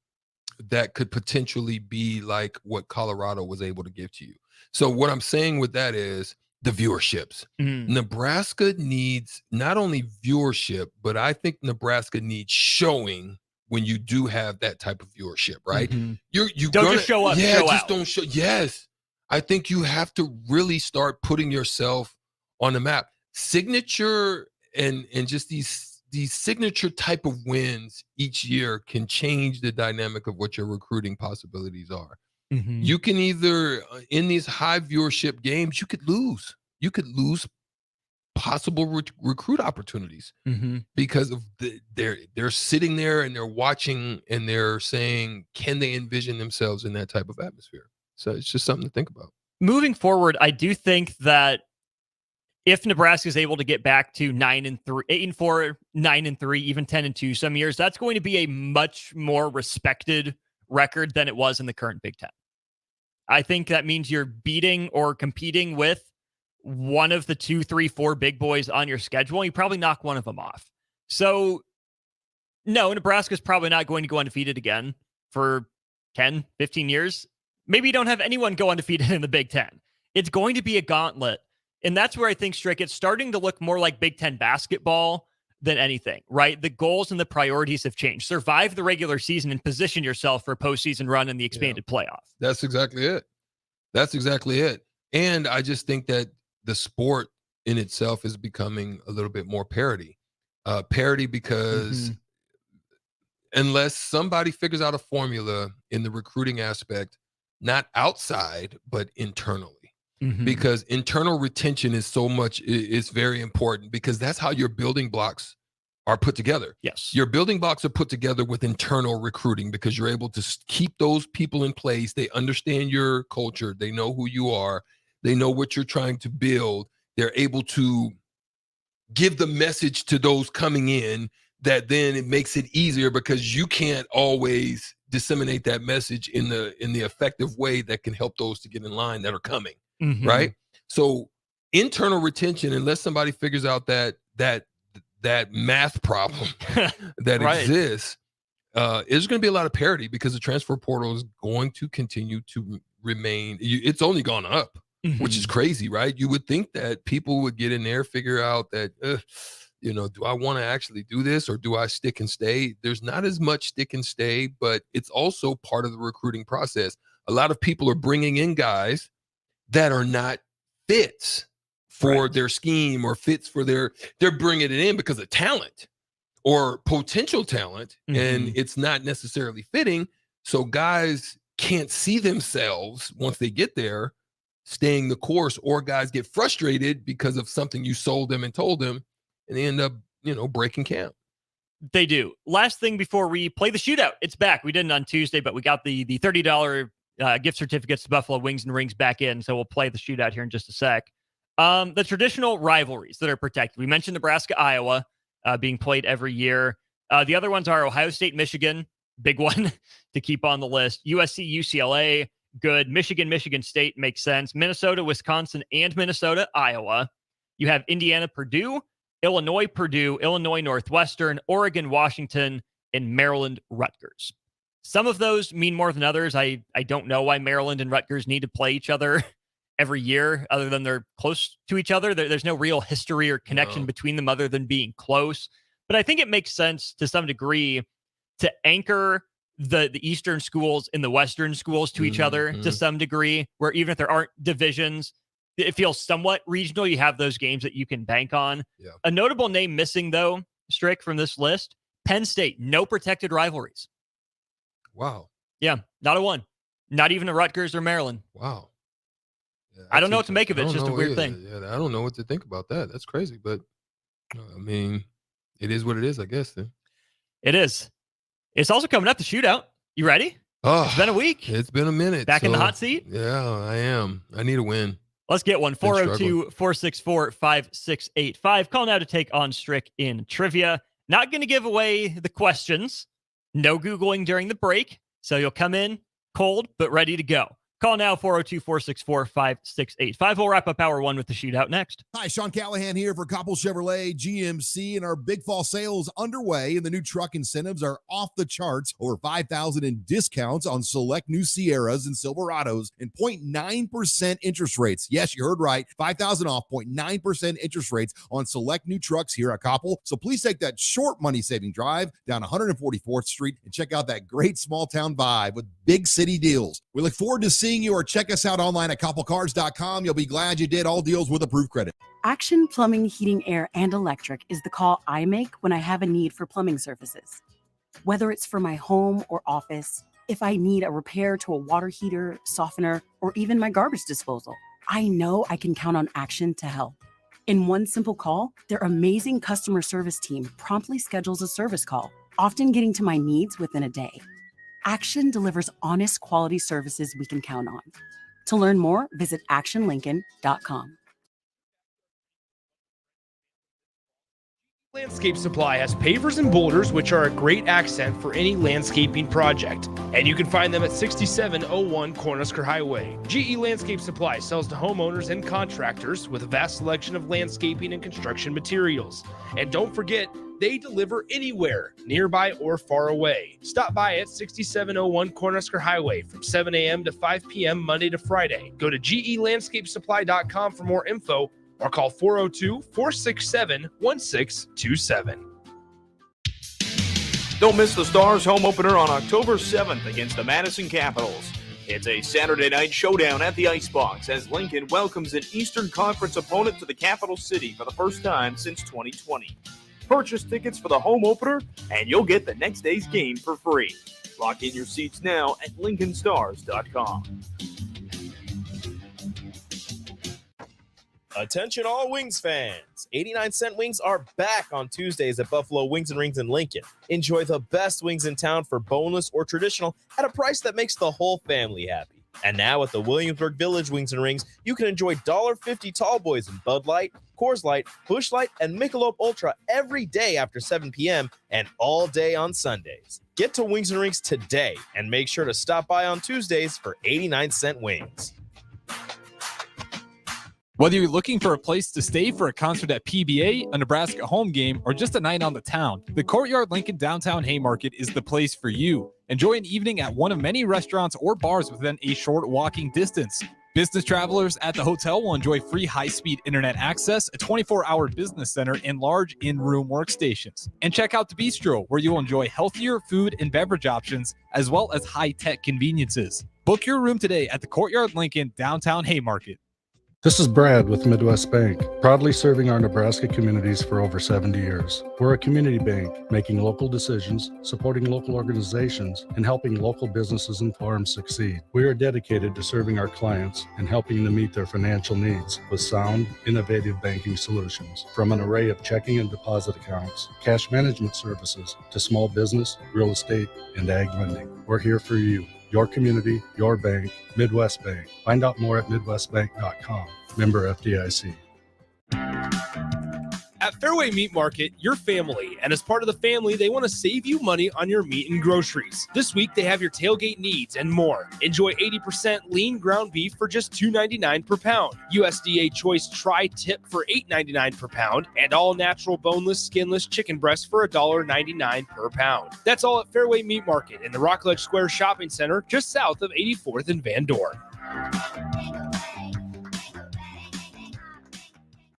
that could potentially be like what Colorado was able to give to you? So what I'm saying with that is the viewerships. Nebraska needs not only viewership, but I think Nebraska needs showing when you do have that type of viewership, right? You don't just show up. Yeah, show just out. don't show. Yes. I think you have to really start putting yourself on the map. Signature and just these signature type of wins each year can change the dynamic of what your recruiting possibilities are. You can either, in these high viewership games, you could lose possible recruit opportunities because of they're sitting there and they're watching and they're saying, can they envision themselves in that type of atmosphere? So it's just something to think about. Moving forward, I do think that if Nebraska is able to get back to 9-3, 8-4, 9-3, even 10-2 some years, that's going to be a much more respected record than it was in the current Big Ten. I think that means you're beating or competing with one of the 2, 3, 4 big boys on your schedule, and you probably knock one of them off. So, no, Nebraska's probably not going to go undefeated again for 10, 15 years. Maybe you don't have anyone go undefeated in the Big Ten. It's going to be a gauntlet. And that's where I think, Strick, it's starting to look more like Big Ten basketball than anything, right? The goals and the priorities have changed. Survive the regular season and position yourself for a postseason run in the expanded playoff. That's exactly it. That's exactly it. And I just think that the sport in itself is becoming a little bit more parity. Parity because unless somebody figures out a formula in the recruiting aspect, not outside, but internally. Because internal retention is very important, because that's how your building blocks are put together. Yes. Your building blocks are put together with internal recruiting, because you're able to keep those people in place. They understand your culture. They know who you are. They know what you're trying to build. They're able to give the message to those coming in, that then it makes it easier, because you can't always disseminate that message in the effective way that can help those to get in line that are coming. Right. So internal retention, unless somebody figures out that math problem that exists, there's going to be a lot of parity, because the transfer portal is going to continue to remain. It's only gone up, which is crazy, right? You would think that people would get in there, figure out that, do I want to actually do this, or do I stick and stay? There's not as much stick and stay, but it's also part of the recruiting process. A lot of people are bringing in guys that are not fits for their scheme or fits for they're bringing it in because of talent or potential talent, and it's not necessarily fitting. So guys can't see themselves once they get there staying the course, or guys get frustrated because of something you sold them and told them, and they end up, breaking camp. They do. Last thing before we play the shootout, it's back. We didn't on Tuesday, but we got the $30 gift certificates to Buffalo Wings and Rings back in, so we'll play the shootout here in just a sec. The traditional rivalries that are protected. We mentioned Nebraska, Iowa being played every year. The other ones are Ohio State, Michigan, big one to keep on the list. USC, UCLA, good. Michigan, Michigan State makes sense. Minnesota, Wisconsin, and Minnesota, Iowa. You have Indiana, Purdue, Illinois, Purdue, Illinois, Northwestern, Oregon, Washington, and Maryland, Rutgers. Some of those mean more than others. I don't know why Maryland and Rutgers need to play each other every year, other than they're close to each other. There's no real history or connection between them other than being close. But I think it makes sense to some degree to anchor the Eastern schools and the Western schools to each other to some degree, where even if there aren't divisions, it feels somewhat regional. You have those games that you can bank on. Yeah. A notable name missing, though, Strick, from this list, Penn State, no protected rivalries. Wow. Yeah, not a one. Not even a Rutgers or Maryland. Wow. Yeah, I don't know what to make of it. It's just a weird thing. Yeah, I don't know what to think about that. That's crazy. But, I mean, it is what it is, I guess. Then. It is. It's also coming up, the shootout. You ready? Oh, it's been a week. It's been a minute. Back in the hot seat? Yeah, I am. I need a win. Let's get one. 402-464-5685. Call now to take on Strick in trivia. Not going to give away the questions. No Googling during the break. So you'll come in cold, but ready to go. Call now, 402-464-5685. We'll wrap up hour one with the shootout next. Hi, Sean Callahan here for Koppel Chevrolet GMC, and our big fall sales underway, and the new truck incentives are off the charts. Over $5,000 in discounts on select new Sierras and Silverados, and 0.9% interest rates. Yes, you heard right. $5,000 off, 0.9% interest rates on select new trucks here at Koppel. So please take that short money-saving drive down 144th Street and check out that great small-town vibe with big city deals. We look forward to seeing you, or check us out online at koppelcars.com. You'll be glad you did. All deals with approved credit. Action Plumbing, Heating, Air, and Electric is the call I make when I have a need for plumbing services. Whether it's for my home or office, if I need a repair to a water heater, softener, or even my garbage disposal, I know I can count on Action to help. In one simple call, their amazing customer service team promptly schedules a service call, often getting to my needs within a day. Action delivers honest, quality services we can count on. To learn more, visit actionlincoln.com. Landscape Supply has pavers and boulders, which are a great accent for any landscaping project. And you can find them at 6701 Cornhusker Highway. GE Landscape Supply sells to homeowners and contractors with a vast selection of landscaping and construction materials. And don't forget, they deliver anywhere, nearby or far away. Stop by at 6701 Cornhusker Highway from 7 a.m. to 5 p.m. Monday to Friday. Go to gelandscapesupply.com for more info, or call 402-467-1627. Don't miss the Stars home opener on October 7th against the Madison Capitals. It's a Saturday night showdown at the Icebox as Lincoln welcomes an Eastern Conference opponent to the capital city for the first time since 2020. Purchase tickets for the home opener, and you'll get the next day's game for free. Lock in your seats now at lincolnstars.com. Attention all Wings fans. 89-cent wings are back on Tuesdays at Buffalo Wings and Rings in Lincoln. Enjoy the best wings in town for boneless or traditional at a price that makes the whole family happy. And now at the Williamsburg Village Wings and Rings, you can enjoy $1.50 tall boys in Bud Light, Coors Light, Busch Light, and Michelob Ultra every day after 7 p.m. and all day on Sundays. Get to Wings and Rings today and make sure to stop by on Tuesdays for 89-cent wings. Whether you're looking for a place to stay for a concert at PBA, a Nebraska home game, or just a night on the town, the Courtyard Lincoln Downtown Haymarket is the place for you. Enjoy an evening at one of many restaurants or bars within a short walking distance. Business travelers at the hotel will enjoy free high-speed internet access, a 24-hour business center, and large in-room workstations. And check out the Bistro, where you'll enjoy healthier food and beverage options, as well as high-tech conveniences. Book your room today at the Courtyard Lincoln Downtown Haymarket. This is Brad with Midwest Bank, proudly serving our Nebraska communities for over 70 years. We're a community bank, making local decisions, supporting local organizations, and helping local businesses and farms succeed. We are dedicated to serving our clients and helping them meet their financial needs with sound, innovative banking solutions. From an array of checking and deposit accounts, cash management services, to small business, real estate, and ag lending. We're here for you. Your community, your bank, Midwest Bank. Find out more at midwestbank.com. Member FDIC. At Fairway Meat Market, your family, and as part of the family, they want to save you money on your meat and groceries. This week, they have your tailgate needs and more. Enjoy 80% lean ground beef for just $2.99 per pound. USDA Choice Tri-Tip for $8.99 per pound, and all natural boneless, skinless chicken breasts for $1.99 per pound. That's all at Fairway Meat Market in the Rockledge Square Shopping Center, just south of 84th and Van Dorn.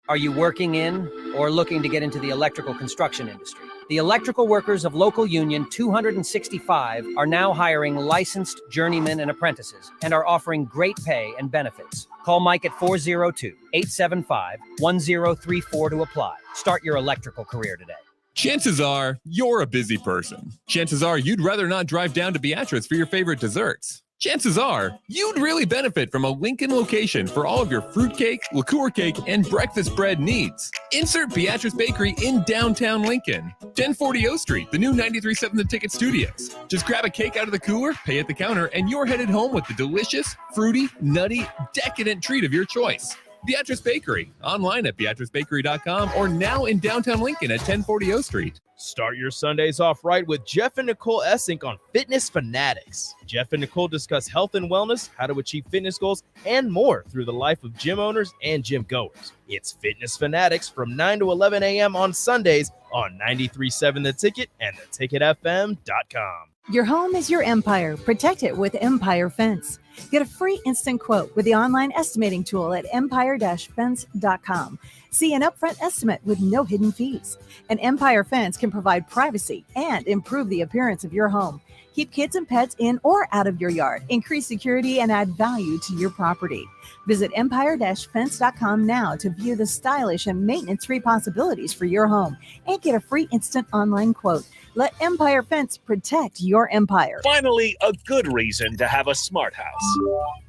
Are you working in or looking to get into the electrical construction industry? The electrical workers of Local Union 265 are now hiring licensed journeymen and apprentices and are offering great pay and benefits. Call Mike at 402-875-1034 to apply. Start your electrical career today. Chances are you're a busy person. Chances are you'd rather not drive down to Beatrice for your favorite desserts. Chances are you'd really benefit from a Lincoln location for all of your fruitcake, liqueur cake, and breakfast bread needs. Insert Beatrice Bakery in downtown Lincoln. 1040 O Street, the new 93.7 The Ticket Studios. Just grab a cake out of the cooler, pay at the counter, and you're headed home with the delicious, fruity, nutty, decadent treat of your choice. Beatrice Bakery, online at beatricebakery.com or now in downtown Lincoln at 1040 O Street. Start your Sundays off right with Jeff and Nicole Essink on Fitness Fanatics. Jeff and Nicole discuss health and wellness, how to achieve fitness goals, and more through the life of gym owners and gym goers. It's Fitness Fanatics from 9 to 11 a.m. on Sundays on 93.7 The Ticket and theticketfm.com. Your home is your empire. Protect it with Empire Fence. Get a free instant quote with the online estimating tool at empire-fence.com. See an upfront estimate with no hidden fees. An Empire Fence can provide privacy and improve the appearance of your home. Keep kids and pets in or out of your yard. Increase security and add value to your property. Visit empire-fence.com now to view the stylish and maintenance-free possibilities for your home and get a free instant online quote. Let Empire Fence protect your empire. Finally, a good reason to have a smart house.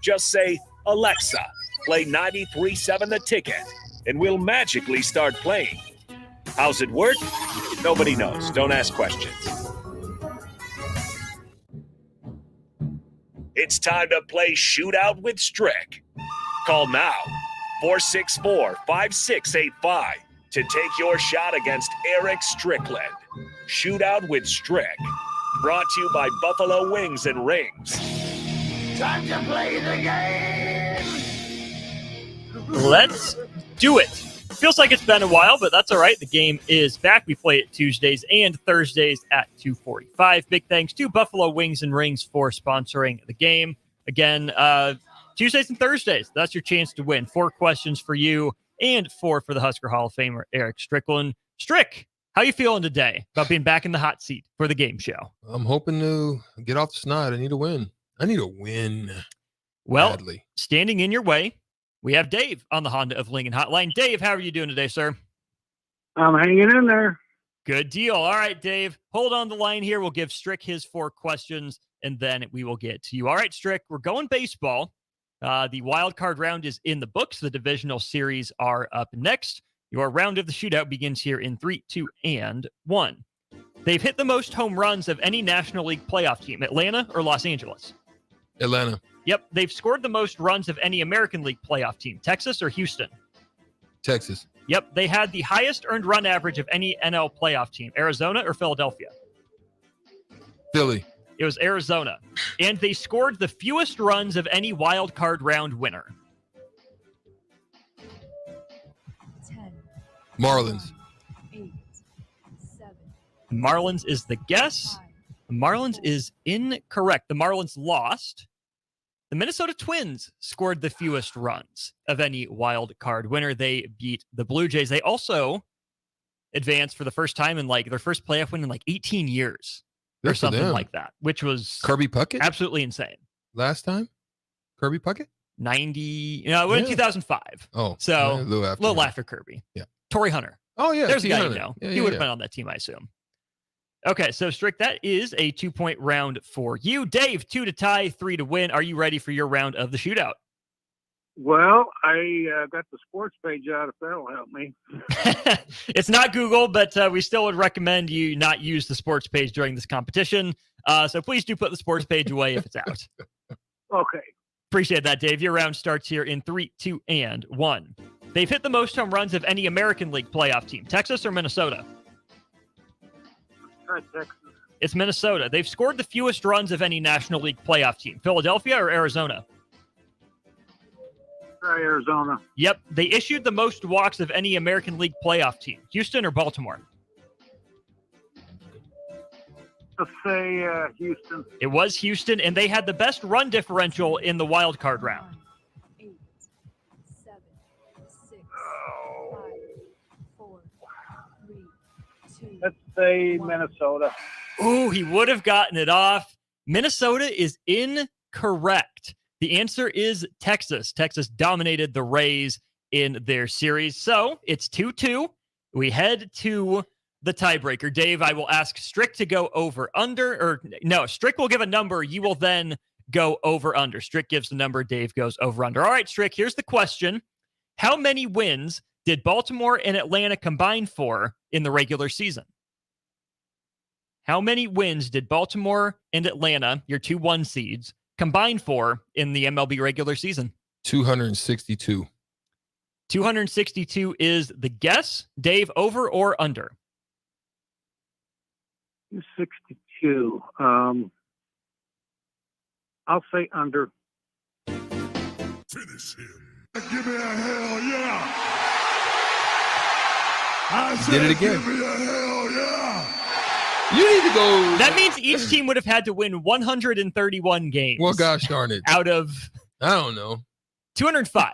Just say, Alexa, play 93.7 The Ticket, and we'll magically start playing. How's it work? Nobody knows. Don't ask questions. It's time to play Shootout with Strick. Call now, 464-5685, to take your shot against Eric Strickland. Shootout with Strick. Brought to you by Buffalo Wings and Rings. Time to play the game! Let's do it. Feels like it's been a while, but that's all right. The game is back. We play it Tuesdays and Thursdays at 2:45. Big thanks to Buffalo Wings and Rings for sponsoring the game. Again, Tuesdays and Thursdays, that's your chance to win. 4 questions for you and 4 for the Husker Hall of Famer, Eric Strickland. Strick, how you feeling today about being back in the hot seat for the game show? I'm hoping to get off the snot. I need a win. Well, badly. Standing in your way, we have Dave on the Honda of Lincoln hotline. Dave, how are you doing today, sir? I'm hanging in there. Good deal. All right, Dave, hold on the line here. We'll give Strick his 4 questions, and then we will get to you. All right, Strick, we're going baseball. The wild card round is in the books. The divisional series are up next. Your round of the shootout begins here in 3, 2, and 1. They've hit the most home runs of any National League playoff team, Atlanta or Los Angeles? Atlanta. Yep. They've scored the most runs of any American League playoff team, Texas or Houston? Texas. Yep. They had the highest earned run average of any NL playoff team, Arizona or Philadelphia? Philly. It was Arizona. And they scored the fewest runs of any wild card round winner. 10. Marlins. 8. 7. Marlins is the guess. The Marlins is incorrect. The Marlins lost. The Minnesota Twins scored the fewest runs of any wild card winner. They beat the Blue Jays. They also advanced for the first time in their first playoff win in 18 years. Or something like that, which was Kirby Puckett? Absolutely insane. Last time? Kirby Puckett? 2005. Oh, so a little after, little after Kirby. Yeah. Torrey Hunter. Oh, yeah. There's a guy Hunter. you know. Yeah, he would have been on that team, I assume. Okay, so Strick, that is a 2-point round for you. Dave, 2 to tie, 3 to win. Are you ready for your round of the shootout? Well, I got the sports page out if that'll help me. It's not Google, but we still would recommend you not use the sports page during this competition. So please do put the sports page away if it's out. Okay. Appreciate that, Dave. Your round starts here in 3, 2, and 1. They've hit the most home runs of any American League playoff team, Texas or Minnesota? Texas. It's Minnesota. They've scored the fewest runs of any National League playoff team, Philadelphia or Arizona? Arizona. Yep. They issued the most walks of any American League playoff team, Houston or Baltimore? Let's say Houston. It was Houston, and they had the best run differential in the wild card round. 8, 7, 6, 5, 4, 3, 2, Let's say Minnesota. Ooh, he would have gotten it off. Minnesota is incorrect. The answer is Texas. Texas dominated the Rays in their series. So it's 2-2. We head to the tiebreaker. Dave, I will ask Strick to go over under, or no, Strick will give a number. You will then go over under. Strick gives the number. Dave goes over under. All right, Strick, here's the question. How many wins did Baltimore and Atlanta combine for in the regular season? How many wins did Baltimore and Atlanta, your 2-1 seeds, combine for in the MLB regular season? 262. 262 is the guess. Dave, over or under? 262. I'll say under. Finish him. Give me a hell yeah. I Did it again. Give me a hell yeah. You need to go. That means each team would have had to win 131 games. Well, gosh darn it. Out of, I don't know, 205.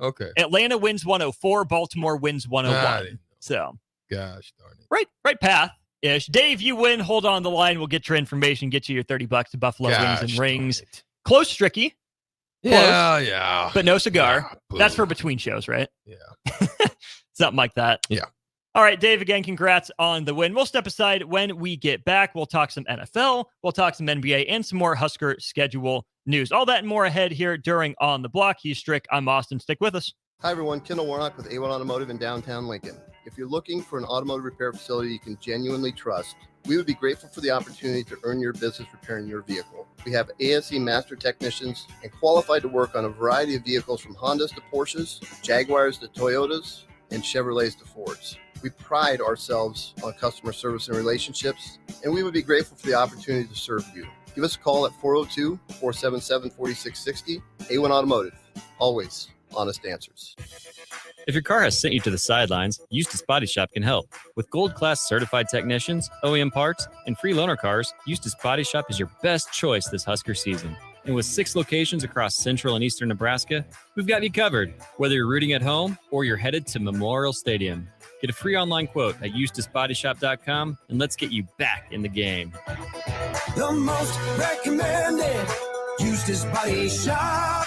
Okay. Atlanta wins 104. Baltimore wins 101. So, gosh darn it. Right path ish. Dave, you win. Hold on the line. We'll get your information. Get you your $30 to Buffalo Wings and Rings. Close, Stricky. Yeah. But no cigar. Yeah, that's for between shows, right? Yeah. Something like that. Yeah. All right, Dave, again, congrats on the win. We'll step aside when we get back. We'll talk some NFL, we'll talk some NBA, and some more Husker schedule news. All that and more ahead here during On the Block. He's Strick. I'm Austin. Stick with us. Hi, everyone. Kendall Warnock with A1 Automotive in downtown Lincoln. If you're looking for an automotive repair facility you can genuinely trust, we would be grateful for the opportunity to earn your business repairing your vehicle. We have ASE master technicians and qualified to work on a variety of vehicles from Hondas to Porsches, Jaguars to Toyotas, and Chevrolets to Fords. We pride ourselves on customer service and relationships, and we would be grateful for the opportunity to serve you. Give us a call at 402-477-4660. A1 Automotive, always honest answers. If your car has sent you to the sidelines, Eustace Body Shop can help. With gold-class certified technicians, OEM parts, and free loaner cars, Eustace Body Shop is your best choice this Husker season. And with 6 locations across central and eastern Nebraska, we've got you covered, whether you're rooting at home or you're headed to Memorial Stadium. Get a free online quote at EustaceBodyShop.com, and let's get you back in the game. The most recommended Eustace Body Shop.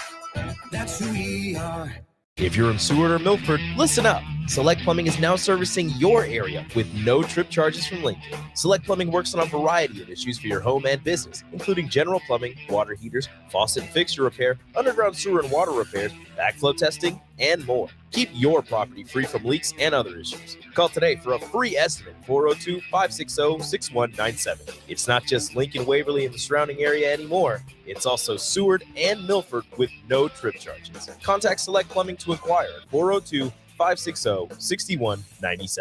That's who we are. If you're in Seward or Milford, listen up. Select Plumbing is now servicing your area with no trip charges from Lincoln. Select Plumbing works on a variety of issues for your home and business, including general plumbing, water heaters, faucet and fixture repair, underground sewer and water repairs, backflow testing, and more. Keep your property free from leaks and other issues. Call today for a free estimate, 402-560-6197. It's not just Lincoln, Waverly, and the surrounding area anymore. It's also Seward and Milford with no trip charges. Contact Select Plumbing to inquire at 402-560-6197.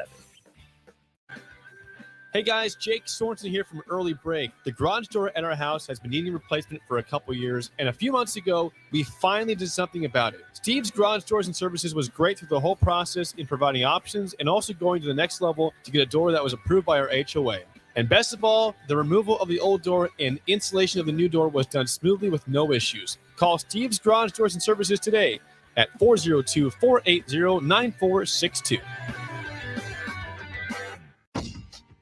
Hey guys, Jake Sorensen here from Early Break. The garage door at our house has been needing replacement for a couple years, and a few months ago, we finally did something about it. Steve's Garage Doors and Services was great through the whole process in providing options and also going to the next level to get a door that was approved by our HOA. And best of all, the removal of the old door and installation of the new door was done smoothly with no issues. Call Steve's Garage Doors and Services today at 402-480-9462.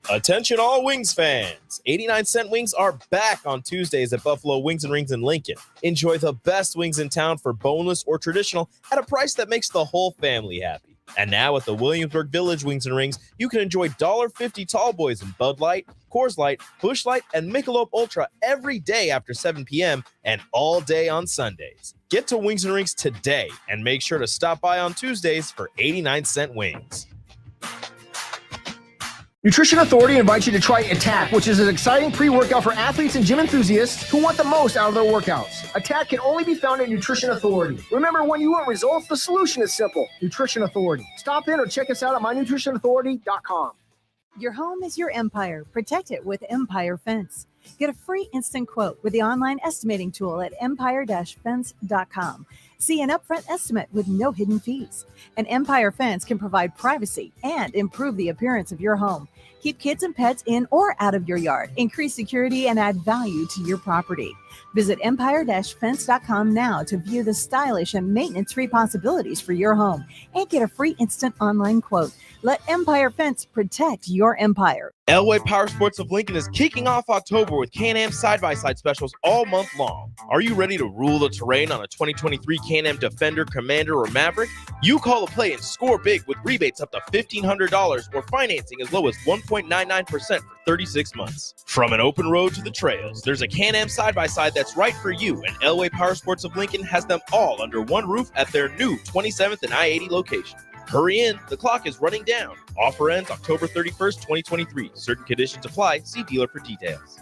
Attention all Wings fans. 89-cent wings are back on Tuesdays at Buffalo Wings and Rings in Lincoln. Enjoy the best wings in town for boneless or traditional at a price that makes the whole family happy. And now at the Williamsburg Village Wings and Rings, you can enjoy $1.50 tall boys in Bud Light, Coors Light, Busch Light, and Michelob Ultra every day after 7 p.m. and all day on Sundays. Get to Wings and Rings today and make sure to stop by on Tuesdays for 89-cent wings. Nutrition Authority invites you to try Attack, which is an exciting pre-workout for athletes and gym enthusiasts who want the most out of their workouts. Attack can only be found at Nutrition Authority. Remember, when you want results, the solution is simple. Nutrition Authority. Stop in or check us out at mynutritionauthority.com. Your home is your empire. Protect it with Empire Fence. Get a free instant quote with the online estimating tool at empire-fence.com. See an upfront estimate with no hidden fees. An Empire Fence can provide privacy and improve the appearance of your home. Keep kids and pets in or out of your yard, increase security, and add value to your property. Visit empire-fence.com now to view the stylish and maintenance-free possibilities for your home and get a free instant online quote. Let Empire Fence protect your empire. Elway Power Sports of Lincoln is kicking off October with Can-Am side-by-side specials all month long. Are you ready to rule the terrain on a 2023 Can-Am Defender, Commander, or Maverick? You call a play and score big with rebates up to $1,500 or financing as low as 1.99% for 36 months. From an open road to the trails, there's a Can-Am side-by-side that's right for you, and Elway Power Sports of Lincoln has them all under one roof at their new 27th and I-80 location. Hurry in, the clock is running down. Offer ends October 31st, 2023. Certain conditions apply. See dealer for details.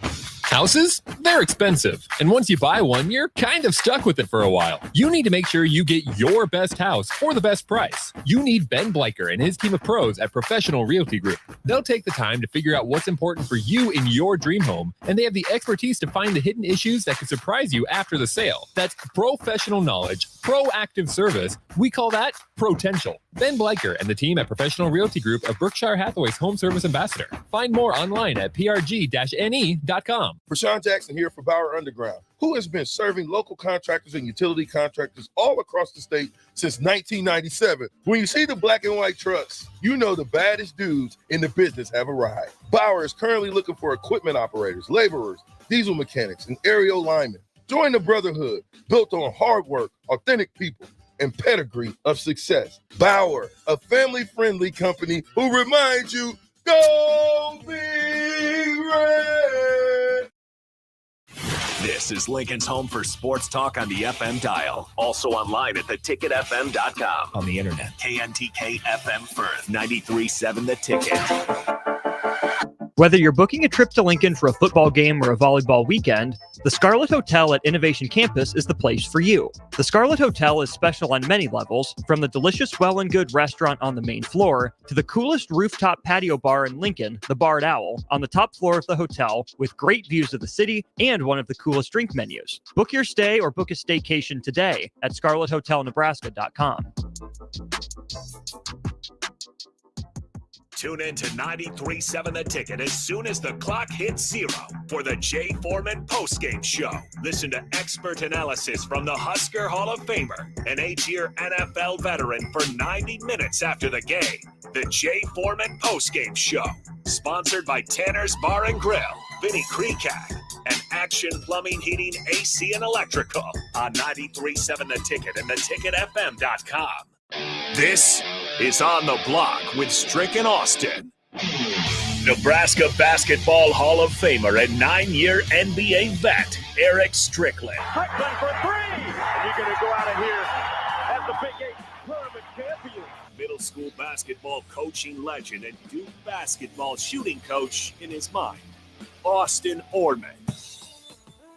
Houses? They're expensive. And once you buy one, you're kind of stuck with it for a while. You need to make sure you get your best house for the best price. You need Ben Bleicher and his team of pros at Professional Realty Group. They'll take the time to figure out what's important for you in your dream home, and they have the expertise to find the hidden issues that could surprise you after the sale. That's professional knowledge, proactive service. We call that potential. Ben Bleicher and the team at Professional Realty Group of Berkshire Hathaway's Home Service Ambassador. Find more online at prg-ne.com. Prashawn Jackson here for Bauer Underground, who has been serving local contractors and utility contractors all across the state since 1997. When you see the black and white trucks, you know the baddest dudes in the business have arrived. Bauer is currently looking for equipment operators, laborers, diesel mechanics, and aerial linemen. Join the brotherhood built on hard work, authentic people, and pedigree of success. Bauer, a family-friendly company who reminds you, go Big Red! This is Lincoln's home for sports talk on the FM dial. Also online at theticketfm.com. On the internet. KNTK FM Firth, 93.7 The Ticket. Whether you're booking a trip to Lincoln for a football game or a volleyball weekend, the Scarlet Hotel at Innovation Campus is the place for you. The Scarlet Hotel is special on many levels, from the delicious Well and Good restaurant on the main floor to the coolest rooftop patio bar in Lincoln, the Barred Owl, on the top floor of the hotel with great views of the city and one of the coolest drink menus. Book your stay or book a staycation today at scarlethotelnebraska.com. Tune in to 93.7 The Ticket as soon as the clock hits zero for the Jay Foreman postgame show. Listen to expert analysis from the Husker Hall of Famer, an 8-year NFL veteran, for 90 minutes after the game. The Jay Foreman postgame show, sponsored by Tanner's Bar and Grill, Vinny Kreekak, and Action Plumbing, Heating, AC, and Electrical on 93.7 The Ticket and theticketfm.com. This is On the Block with Strick and Austin. Nebraska Basketball Hall of Famer and 9-year NBA vet, Eric Strickland. Strickland for three! And you're going to go out of here as the Big 8 tournament champion. Middle school basketball coaching legend and Duke basketball shooting coach in his mind, Austin Orman.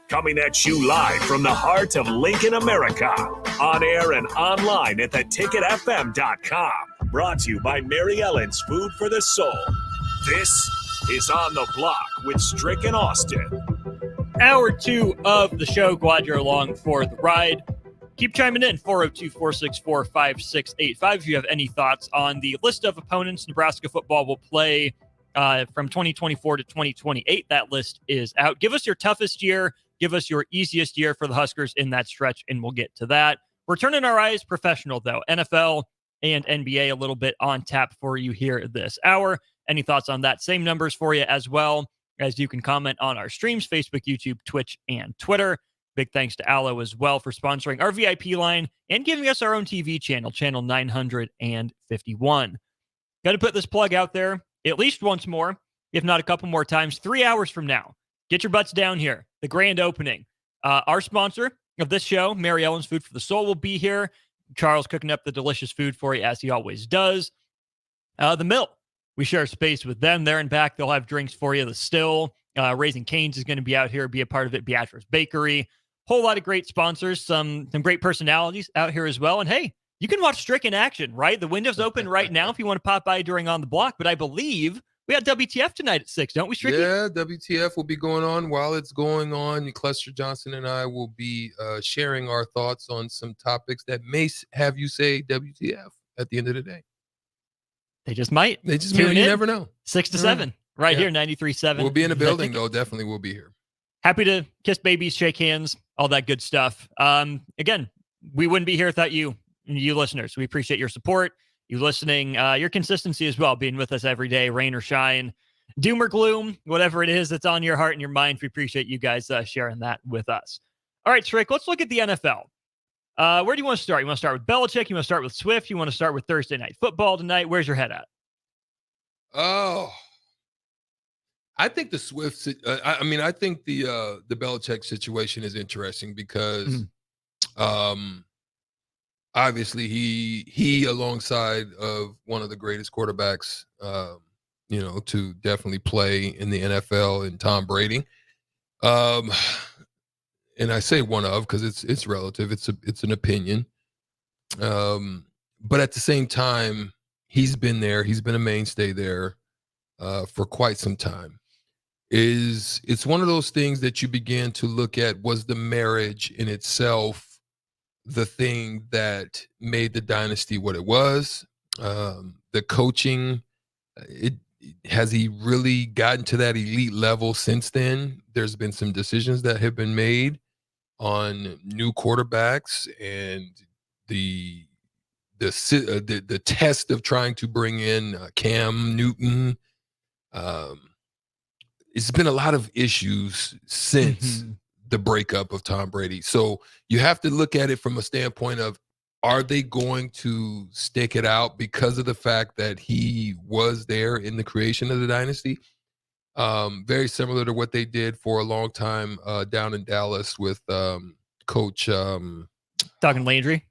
Coming at you live from the heart of Lincoln, America. On air and online at theticketfm.com. Brought to you by Mary Ellen's Food for the Soul. This is On the Block with Strick and Austin. Hour 2 of the show. Glad you're along for the ride. Keep chiming in, 402-464-5685. If you have any thoughts on the list of opponents Nebraska football will play from 2024 to 2028. That list is out. Give us your toughest year. Give us your easiest year for the Huskers in that stretch, and we'll get to that. We're turning our eyes professional, though. NFL and NBA a little bit on tap for you here this hour. Any thoughts on that? Same numbers for you, as well as you can comment on our streams, Facebook, YouTube, Twitch, and Twitter. Big thanks to Allo as well for sponsoring our VIP line and giving us our own TV channel, channel 951. Got to put this plug out there at least once more, if not a couple more times. 3 hours from now, get your butts down here. The grand opening. Our sponsor of this show, Mary Ellen's Food for the Soul, will be here. Charles cooking up the delicious food for you, as he always does. The Mill. We share space with them. There and back, they'll have drinks for you. The Still. Raising Cane's is going to be out here, be a part of it. Beatrice Bakery. Whole lot of great sponsors. Some great personalities out here as well. And hey, you can watch Strick in action, right? The window's open right now if you want to pop by during On the Block. But I believe We got WTF tonight at 6, don't we, Stricky? Yeah, WTF will be going on. While it's going on, Cluster Johnson and I will be sharing our thoughts on some topics that may have you say WTF at the end of the day. They just might. They just Tune may. You in. never know. 6 to 7, right here, 93.7. We'll be in the building, though. Definitely we'll be here. Happy to kiss babies, shake hands, all that good stuff. Again, we wouldn't be here without you listeners. We appreciate your support, you listening, your consistency as well, being with us every day, rain or shine, doom or gloom, whatever it is that's on your heart and your mind. We appreciate you guys sharing that with us. All right, Strick, let's look at the NFL. Where do you want to start? You want to start with Belichick? You want to start with Swift? You want to start with Thursday Night Football tonight? Where's your head at? Oh, I think the Swift. I think the Belichick situation is interesting because, obviously he alongside of one of the greatest quarterbacks, to definitely play in the NFL, and Tom Brady. And I say one of because it's relative. It's an opinion. But at the same time, he's been there. He's been a mainstay there for quite some time. It's one of those things that you begin to look at, was the marriage in itself the thing that made the dynasty what it was? The coaching, has he really gotten to that elite level since then? There's been some decisions that have been made on new quarterbacks and the test of trying to bring in Cam Newton. It's been a lot of issues since the breakup of Tom Brady. So you have to look at it from a standpoint of, are they going to stick it out because of the fact that he was there in the creation of the dynasty? Very similar to what they did for a long time down in Dallas with Coach Talking Landry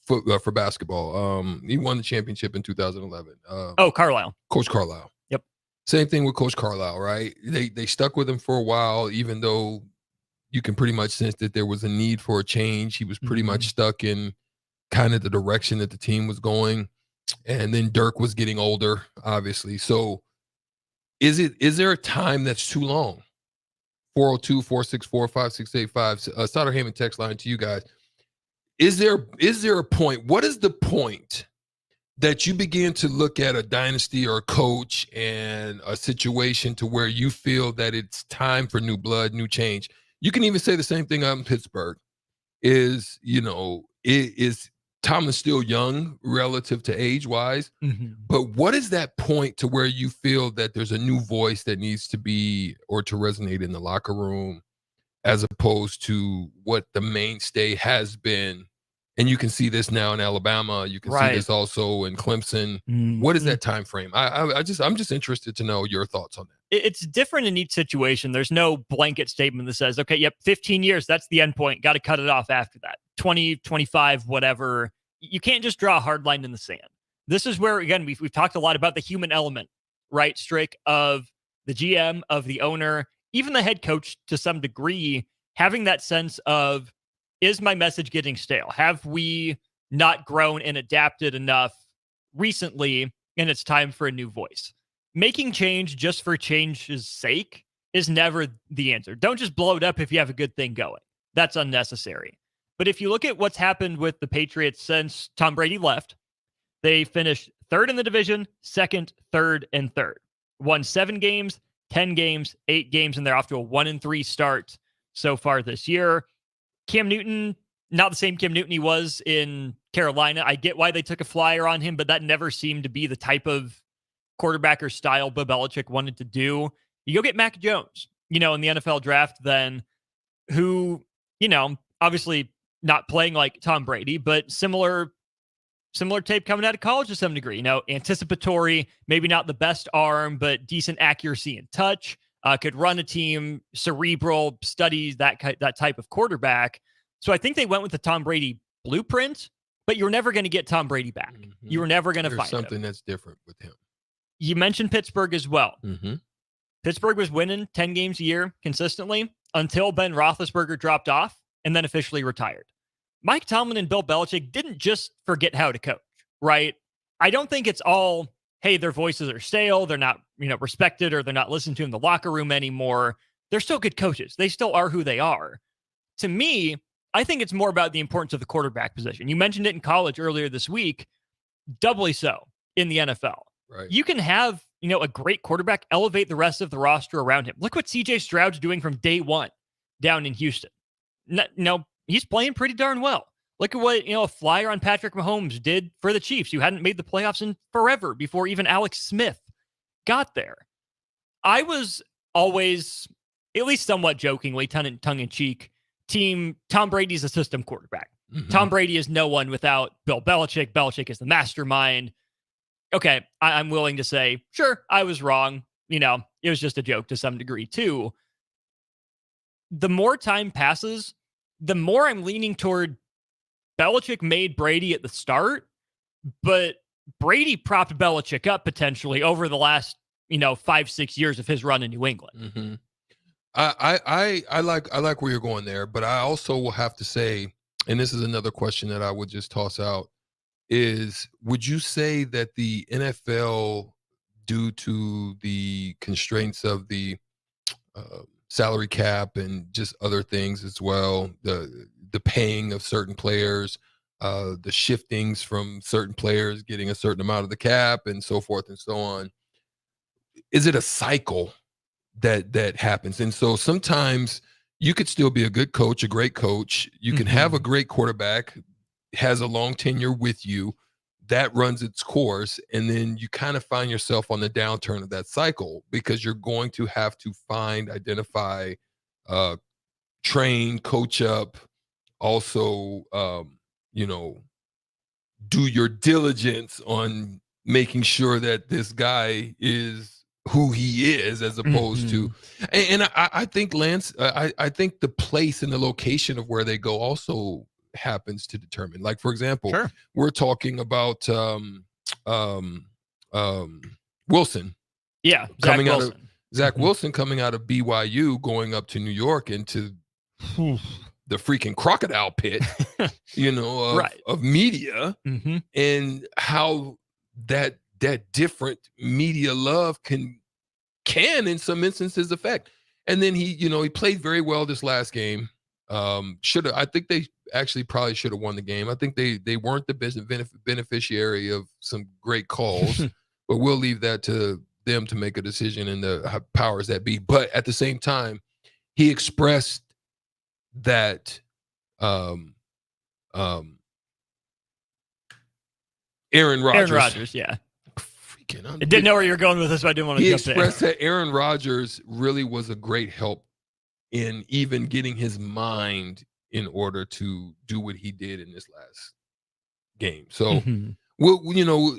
for basketball. He won the championship in 2011. Carlisle. Coach Carlisle. Yep. Same thing with Coach Carlisle, right? They stuck with him for a while, even though you can pretty much sense that there was a need for a change. He was pretty much stuck in kind of the direction that the team was going. And then Dirk was getting older, obviously. So is there a time that's too long? 402-464-5685. Sutter Heyman text line to you guys. Is there a point? What is the point that you begin to look at a dynasty or a coach and a situation to where you feel that it's time for new blood, new change? You can even say the same thing out in Pittsburgh. Is Tom is still young relative to age-wise, but what is that point to where you feel that there's a new voice that needs to be or to resonate in the locker room as opposed to what the mainstay has been? And you can see this now in Alabama. You can see this also in Clemson. What is that time frame? I'm just interested to know your thoughts on that. It's different in each situation. There's no blanket statement that says, okay, yep, 15 years, that's the end point. Got to cut it off after that. 20, 25, whatever. You can't just draw a hard line in the sand. This is where, again, we've talked a lot about the human element, right, Strick, of the GM, of the owner, even the head coach to some degree, having that sense of, is my message getting stale? Have we not grown and adapted enough recently, and it's time for a new voice? Making change just for change's sake is never the answer. Don't just blow it up if you have a good thing going. That's unnecessary. But if you look at what's happened with the Patriots since Tom Brady left, they finished third in the division, second, third, and third. Won 7 games, 10 games, 8 games, and they're off to a 1-3 start so far this year. Cam Newton, not the same Cam Newton he was in Carolina. I get why they took a flyer on him, but that never seemed to be the type of quarterback or style Bill Belichick wanted to do. You go get Mac Jones, in the NFL draft then, who, obviously not playing like Tom Brady, but similar tape coming out of college to some degree. Anticipatory, maybe not the best arm, but decent accuracy and touch. Could run a team, cerebral, studies that type of quarterback. So I think they went with the Tom Brady blueprint, but you're never going to get Tom Brady back. You were never going to find something that's different with him. You mentioned Pittsburgh as well. Pittsburgh was winning 10 games a year consistently until Ben Roethlisberger dropped off and then officially retired. Mike Tomlin and Bill Belichick didn't just forget how to coach, right? I don't think it's all, hey, their voices are stale, they're not, respected, or they're not listened to in the locker room anymore. They're still good coaches. They still are who they are. To me, I think it's more about the importance of the quarterback position. You mentioned it in college earlier this week, doubly so in the NFL. Right. You can have, a great quarterback elevate the rest of the roster around him. Look what CJ Stroud's doing from day one down in Houston. He's playing pretty darn well. Look at what, a flyer on Patrick Mahomes did for the Chiefs, who hadn't made the playoffs in forever before even Alex Smith got there. I was always, at least somewhat jokingly, tongue-in-cheek, team Tom Brady's a system quarterback. Mm-hmm. Tom Brady is no one without Bill Belichick. Belichick is the mastermind. Okay, I'm willing to say, sure, I was wrong. It was just a joke to some degree too. The more time passes, the more I'm leaning toward Belichick made Brady at the start, but Brady propped Belichick up potentially over the last, 5-6 years of his run in New England. Mm-hmm. I like where you're going there, but I also will have to say, and this is another question that I would just toss out, is would you say that the NFL, due to the constraints of the salary cap and just other things as well, the paying of certain players, the shiftings from certain players getting a certain amount of the cap and so forth and so on, is it a cycle that happens? And so sometimes you could still be a good coach, a great coach. You can have a great quarterback, has a long tenure with you, that runs its course, and then you kind of find yourself on the downturn of that cycle because you're going to have to identify, train, coach up, also, do your diligence on making sure that this guy is who he is, as opposed to, and I think Lance, I think the place and the location of where they go also happens to determine. Like, for example, we're talking about Wilson. Yeah, Zach Wilson coming out of BYU, going up to New York into the freaking crocodile pit, of media, and how that different media love can in some instances affect. And then he played very well this last game. I think they actually probably should have won the game. I think they weren't the beneficiary of some great calls, but we'll leave that to them to make a decision and the powers that be. But at the same time, he expressed that Aaron Rodgers, yeah. Freaking I didn't know where you were going with this, but I didn't want to jump in. He expressed that Aaron Rodgers really was a great help in even getting his mind in order to do what he did in this last game. So,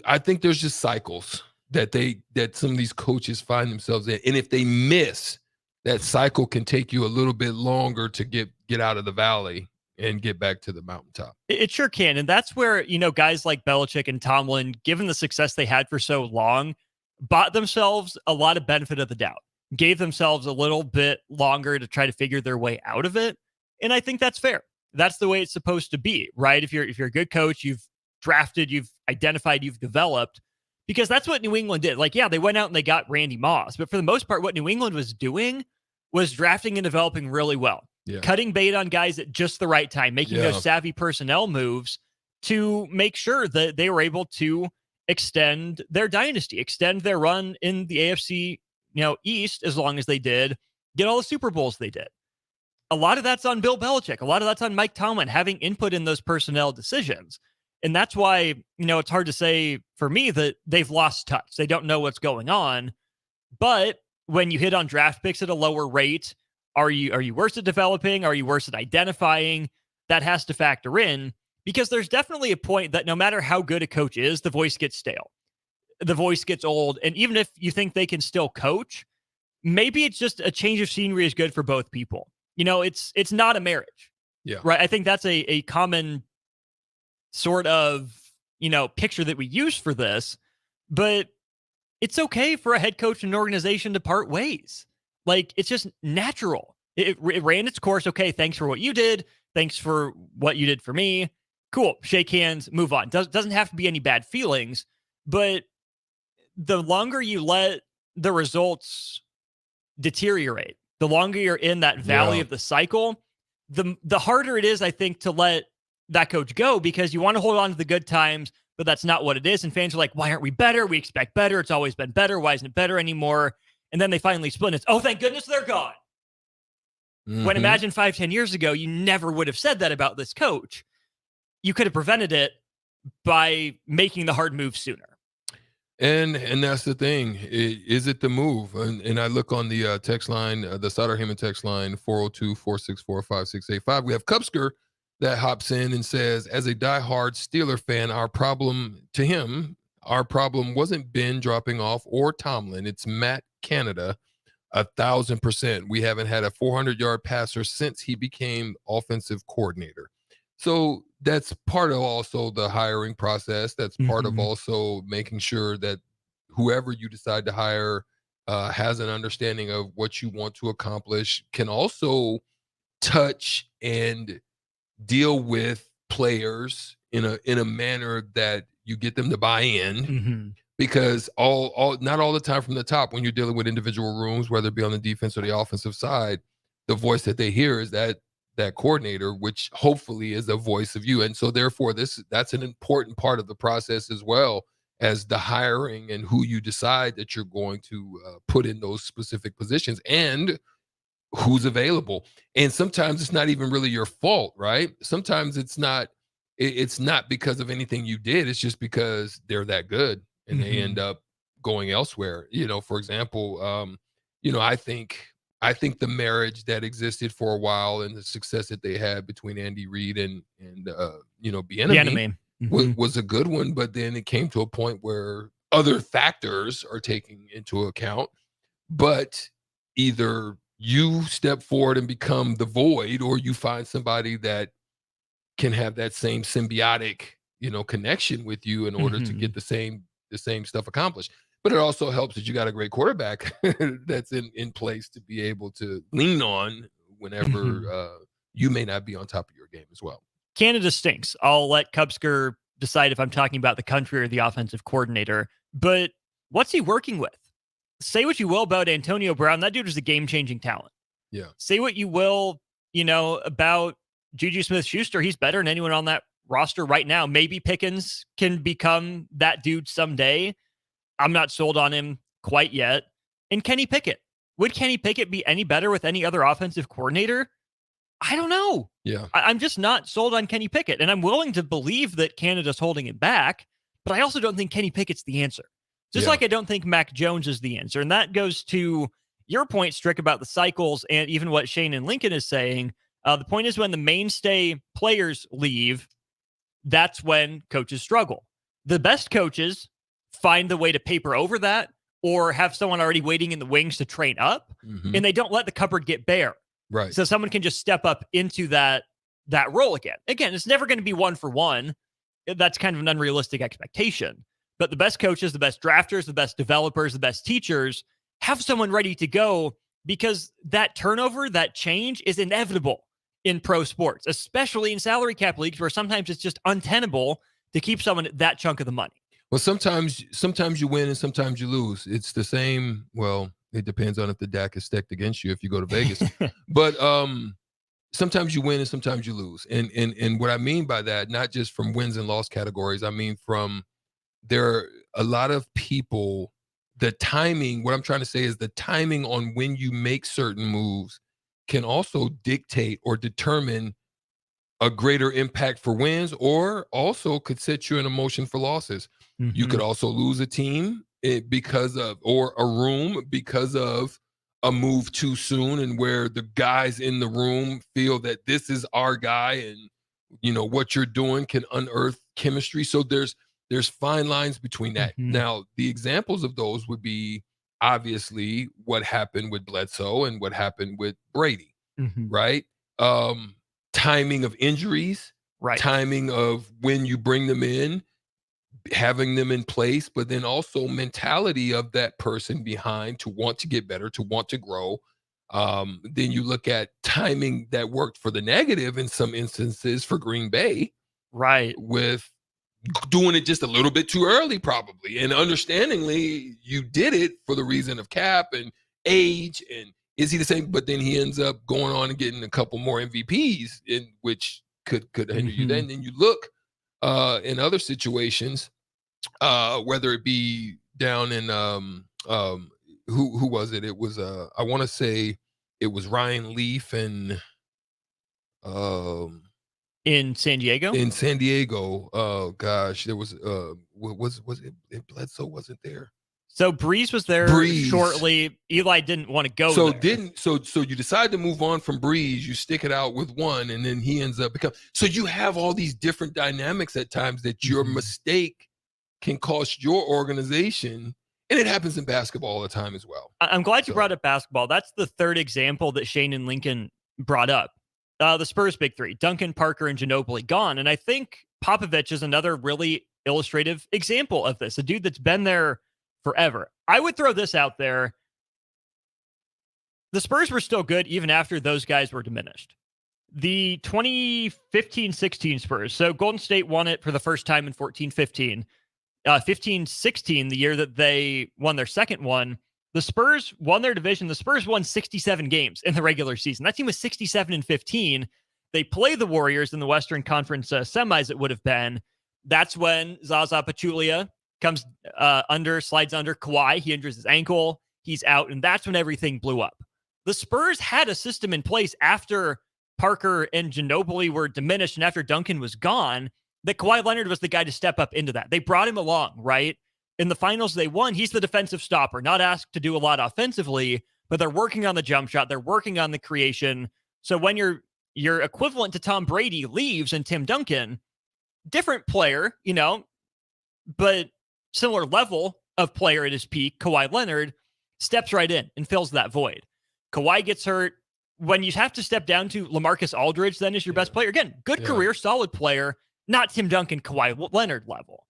I think there's just cycles that some of these coaches find themselves in. And if they miss, that cycle can take you a little bit longer to get out of the valley and get back to the mountaintop. It sure can. And that's where, guys like Belichick and Tomlin, given the success they had for so long, bought themselves a lot of benefit of the doubt, gave themselves a little bit longer to try to figure their way out of it. And I think that's fair. That's the way it's supposed to be, right? If you're a good coach, you've drafted, you've identified, you've developed, because that's what New England did. Like, yeah, they went out and they got Randy Moss, but for the most part, what New England was doing was drafting and developing really well. Yeah. Cutting bait on guys at just the right time, making those savvy personnel moves to make sure that they were able to extend their dynasty, extend their run in the AFC, East, as long as they did, get all the Super Bowls they did. A lot of that's on Bill Belichick. A lot of that's on Mike Tomlin having input in those personnel decisions. And that's why, it's hard to say for me that they've lost touch. They don't know what's going on. But when you hit on draft picks at a lower rate, are you worse at developing? Are you worse at identifying? That has to factor in, because there's definitely a point that no matter how good a coach is, the voice gets stale. The voice gets old. And even if you think they can still coach, maybe it's just a change of scenery is good for both people. It's not a marriage. Yeah. Right. I think that's a common sort of, picture that we use for this, but it's okay for a head coach and an organization to part ways. Like, it's just natural. It ran its course. Okay, thanks for what you did. Thanks for what you did for me. Cool. Shake hands, move on. Doesn't have to be any bad feelings, but the longer you let the results deteriorate, the longer you're in that valley of the cycle, the harder it is, I think, to let that coach go, because you want to hold on to the good times, but that's not what it is. And fans are like, why aren't we better? We expect better. It's always been better. Why isn't it better anymore? And then they finally split. And it's, oh, thank goodness they're gone. When imagine 5-10 years ago, you never would have said that about this coach. You could have prevented it by making the hard move sooner. And that's the thing. Is it the move? And I look on the text line, the Sutter Heyman text line, 402-464-5685. We have Cupsker that hops in and says, as a diehard Steeler fan, our problem wasn't Ben dropping off or Tomlin. It's Matt Canada. 1,000%. We haven't had a 400-yard passer since he became offensive coordinator. So that's part of also the hiring process. That's part of also making sure that whoever you decide to hire has an understanding of what you want to accomplish, can also touch and deal with players in a manner that you get them to buy in. Because not all the time from the top, when you're dealing with individual rooms, whether it be on the defense or the offensive side, the voice that they hear is that coordinator, which hopefully is a voice of you. And so therefore that's an important part of the process, as well as the hiring and who you decide that you're going to put in those specific positions and who's available. And sometimes it's not even really your fault, right? Sometimes it's not because of anything you did. It's just because they're that good. And they end up going elsewhere. For example, I think the marriage that existed for a while and the success that they had between Andy Reid and Bieniemy was a good one. But then it came to a point where other factors are taken into account. But either you step forward and become the void, or you find somebody that can have that same symbiotic, connection with you in order to get the same stuff accomplished. But it also helps that you got a great quarterback that's in place to be able to lean on whenever you may not be on top of your game as well. Canada stinks. I'll let Cubsker decide if I'm talking about the country or the offensive coordinator. But what's he working with? Say what you will about Antonio Brown. That dude is a game-changing talent. Yeah. Say what you will, about Juju Smith-Schuster. He's better than anyone on that roster right now. Maybe Pickens can become that dude someday. I'm not sold on him quite yet. And Kenny Pickett. Would Kenny Pickett be any better with any other offensive coordinator? I don't know. Yeah. I'm just not sold on Kenny Pickett. And I'm willing to believe that Canada's holding it back, but I also don't think Kenny Pickett's the answer. Just like I don't think Mac Jones is the answer. And that goes to your point, Strick, about the cycles and even what Shane and Lincoln is saying. The point is, when the mainstay players leave, that's when coaches struggle. The best coaches find the way to paper over that, or have someone already waiting in the wings to train up, and they don't let the cupboard get bare. Right. So someone can just step up into that role again. Again, it's never going to be one for one. That's kind of an unrealistic expectation. But the best coaches, the best drafters, the best developers, the best teachers have someone ready to go, because that turnover, that change is inevitable in pro sports, especially in salary cap leagues, where sometimes it's just untenable to keep someone at that chunk of the money. Well, sometimes you win and sometimes you lose. It's the same. Well, it depends on if the deck is stacked against you if you go to Vegas. But sometimes you win and sometimes you lose. And what I mean by that, not just from wins and loss categories, I mean from there are a lot of people, the timing, what I'm trying to say is the timing on when you make certain moves can also dictate or determine a greater impact for wins, or also could set you in a motion for losses. You could also lose a team or a room because of a move too soon, and where the guys in the room feel that this is our guy, and what you're doing can unearth chemistry. So there's fine lines between that. Now, the examples of those would be obviously what happened with Bledsoe and what happened with Brady, right? Timing of injuries, right? Timing of when you bring them in, having them in place, but then also mentality of that person behind to want to get better, to want to grow. Then you look at timing that worked for the negative in some instances for Green Bay, right? With doing it just a little bit too early, probably. And understandingly, you did it for the reason of cap and age. And is he the same? But then he ends up going on and getting a couple more MVPs, in which could hinder you. Then you look in other situations, whether it be down in who was it? It was I want to say it was Ryan Leaf and in San Diego. In San Diego, oh gosh, there was was it Bledsoe wasn't there? So Breeze was there shortly. Eli didn't want to go. So there. So you decide to move on from Breeze. You stick it out with one, and then he ends up so you have all these different dynamics at times that your mistake can cost your organization, and it happens in basketball all the time as well. I'm glad you brought up basketball. That's the third example that Shane and Lincoln brought up. The Spurs big three, Duncan, Parker, and Ginobili gone. And I think Popovich is another really illustrative example of this, a dude that's been there forever. I would throw this out there. The Spurs were still good even after those guys were diminished. The 2015-16 Spurs, so Golden State won it for the first time in 14-15. 15-16, the year that they won their second one, the Spurs won their division. The Spurs won 67 games in the regular season. That team was 67-15. They play the Warriors in the Western Conference semis, it would have been. That's when Zaza Pachulia comes slides under Kawhi. He injures his ankle. He's out, and that's when everything blew up. The Spurs had a system in place after Parker and Ginobili were diminished and after Duncan was gone, that Kawhi Leonard was the guy to step up into that. They brought him along, right? In the finals they won, he's the defensive stopper, not asked to do a lot offensively, but they're working on the jump shot. They're working on the creation. So when your equivalent to Tom Brady leaves and Tim Duncan, different player, but similar level of player at his peak, Kawhi Leonard steps right in and fills that void. Kawhi gets hurt. When you have to step down to LaMarcus Aldridge, then is your best player. Again, good career, solid player, not Tim Duncan, Kawhi Leonard level.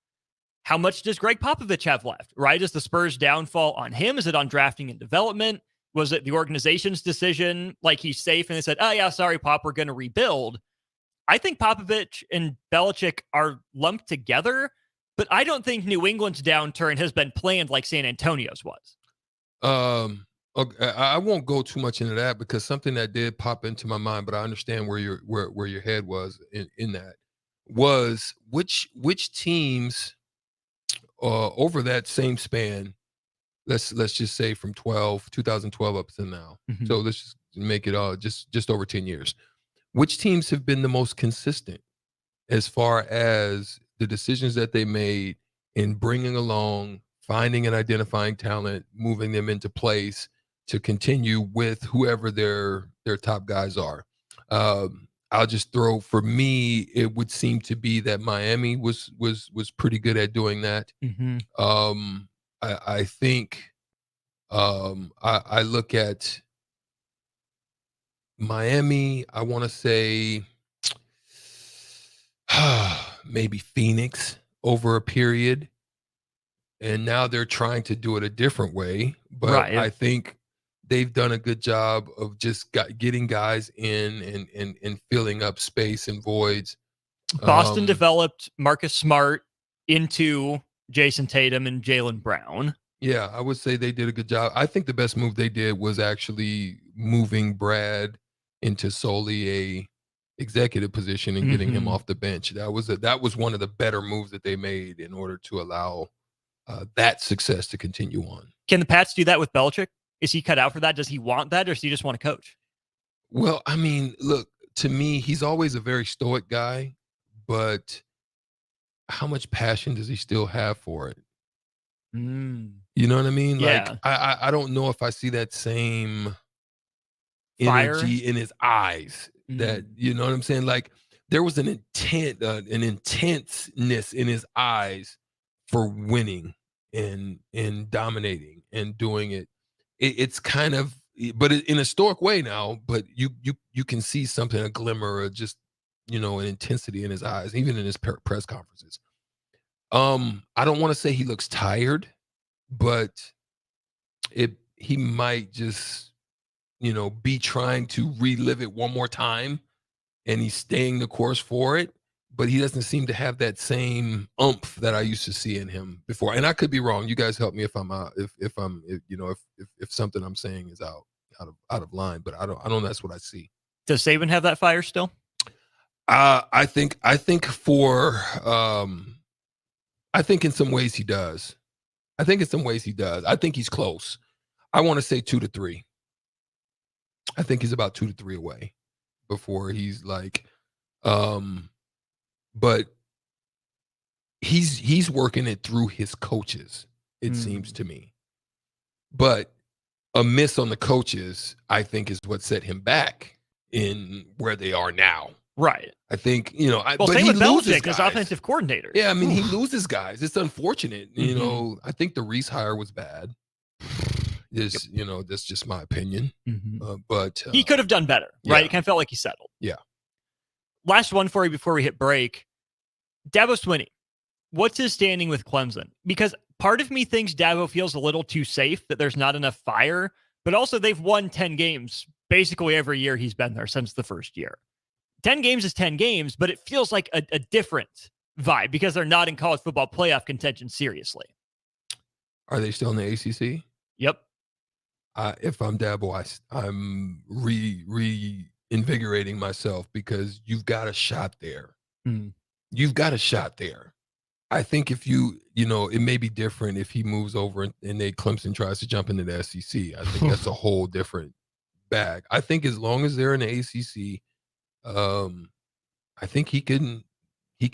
How much does Greg Popovich have left, right? Is the Spurs' downfall on him? Is it on drafting and development? Was it the organization's decision? Like he's safe and they said, oh yeah, sorry, Pop, we're going to rebuild. I think Popovich and Belichick are lumped together, but I don't think New England's downturn has been planned like San Antonio's was. Okay, I won't go too much into that because something that did pop into my mind, but I understand where your head was in that was which teams over that same span, let's just say from 2012 up to now. So let's just make it all just over 10 years. Which teams have been the most consistent as far as the decisions that they made in bringing along, finding and identifying talent, moving them into place to continue with whoever their top guys are? I'll just throw, for me, it would seem to be that Miami was pretty good at doing that. I think I look at Miami, I want to say maybe Phoenix over a period. And now they're trying to do it a different way. But I think they've done a good job of just getting guys in and filling up space and voids. Boston developed Marcus Smart into Jason Tatum and Jaylen Brown. Yeah, I would say they did a good job. I think the best move they did was actually moving Brad into solely a executive position and getting him off the bench. That was one of the better moves that they made in order to allow that success to continue on. Can the Pats do that with Belichick? Is he cut out for that? Does he want that, or does he just want to coach? Well, I mean, look, to me, he's always a very stoic guy, but how much passion does he still have for it? You know what I mean? Yeah. Like, I don't know if I see that same Fire? energy in his eyes. That, you know what I'm saying? Like, there was an intenseness in his eyes for winning and dominating and doing it. It's kind of, but in a stoic way now, but you can see something, a glimmer of just, an intensity in his eyes, even in his press conferences. I don't want to say he looks tired, but he might just, be trying to relive it one more time, and he's staying the course for it. but he doesn't seem to have that same oomph that I used to see in him before. And I could be wrong. You guys help me if I'm out, if something I'm saying is out of line. But I don't. That's what I see. Does Saban have that fire still? I think in some ways he does. I think he's close. I want to say 2 to 3. I think he's about 2 to 3 away before he's like, but he's working it through his coaches, it seems to me. But a miss on the coaches, I think, is what set him back in where they are now. Right. I think, but same he with loses Belichick as guys. offensive coordinator. Yeah, I mean, he loses guys. It's unfortunate. I think the Reese hire was bad. That's just my opinion. But he could have done better, right? It kind of felt like he settled. Yeah. Last one for you before we hit break. Dabo Swinney, what's his standing with Clemson? Because part of me thinks Dabo feels a little too safe, that there's not enough fire, but also they've won 10 games basically every year he's been there since the first year. 10 games is 10 games, but it feels like a different vibe because they're not in college football playoff contention seriously. Are they still in the ACC? Yep. If I'm Dabo, I'm reinvigorating myself because you've got a shot there. You've got a shot there. I think if it may be different if he moves over and Clemson tries to jump into the SEC. I think that's a whole different bag. I think as long as they're in the ACC, I think he can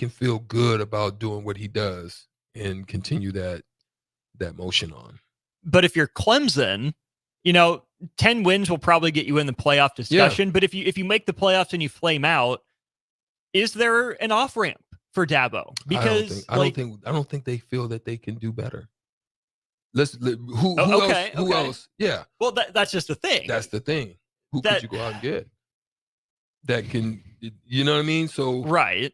feel good about doing what he does and continue that motion on. But if you're Clemson, 10 wins will probably get you in the playoff discussion. But if you make the playoffs and you flame out, is there an off ramp for Dabo? Because I don't think they feel that they can do better. Who else? Yeah. Well, that's just the thing. That's the thing. Who could you go out and get that can? You know what I mean? So right.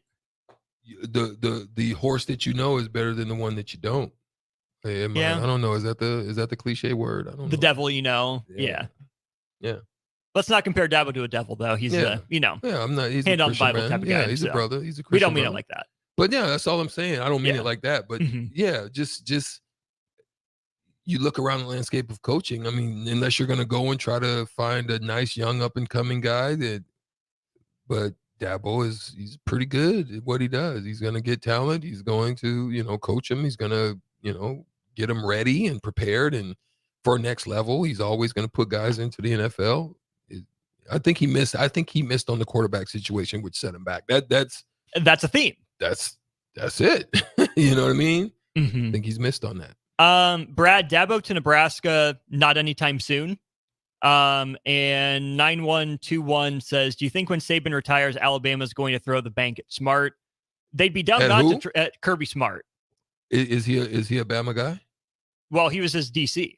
The horse that you know is better than the one that you don't. I don't know. Is that the cliche word? I don't know. The devil, Yeah. Let's not compare Dabo to a devil, though. He's Yeah, I'm not. He's hand a on the Christian Bible man. type of Yeah, guy. he's a brother. He's a Christian. We don't mean brother. it like that. But yeah, that's all I'm saying. I don't mean it like that. But just you look around the landscape of coaching. I mean, unless you're going to go and try to find a nice young up and coming guy, but Dabo he's pretty good at what he does. He's going to get talent. He's going to coach him. He's going to get him ready and prepared and for next level. He's always going to put guys into the NFL. I think he missed on the quarterback situation, which set him back. That's a theme. That's it. You know what I mean? Mm-hmm. I think he's missed on that. Brad, Dabo to Nebraska, not anytime soon. And 9121 says, do you think when Saban retires, Alabama's going to throw the bank at Smart? They'd be dumb not to at Kirby Smart. Is he a Bama guy? Well, he was his DC.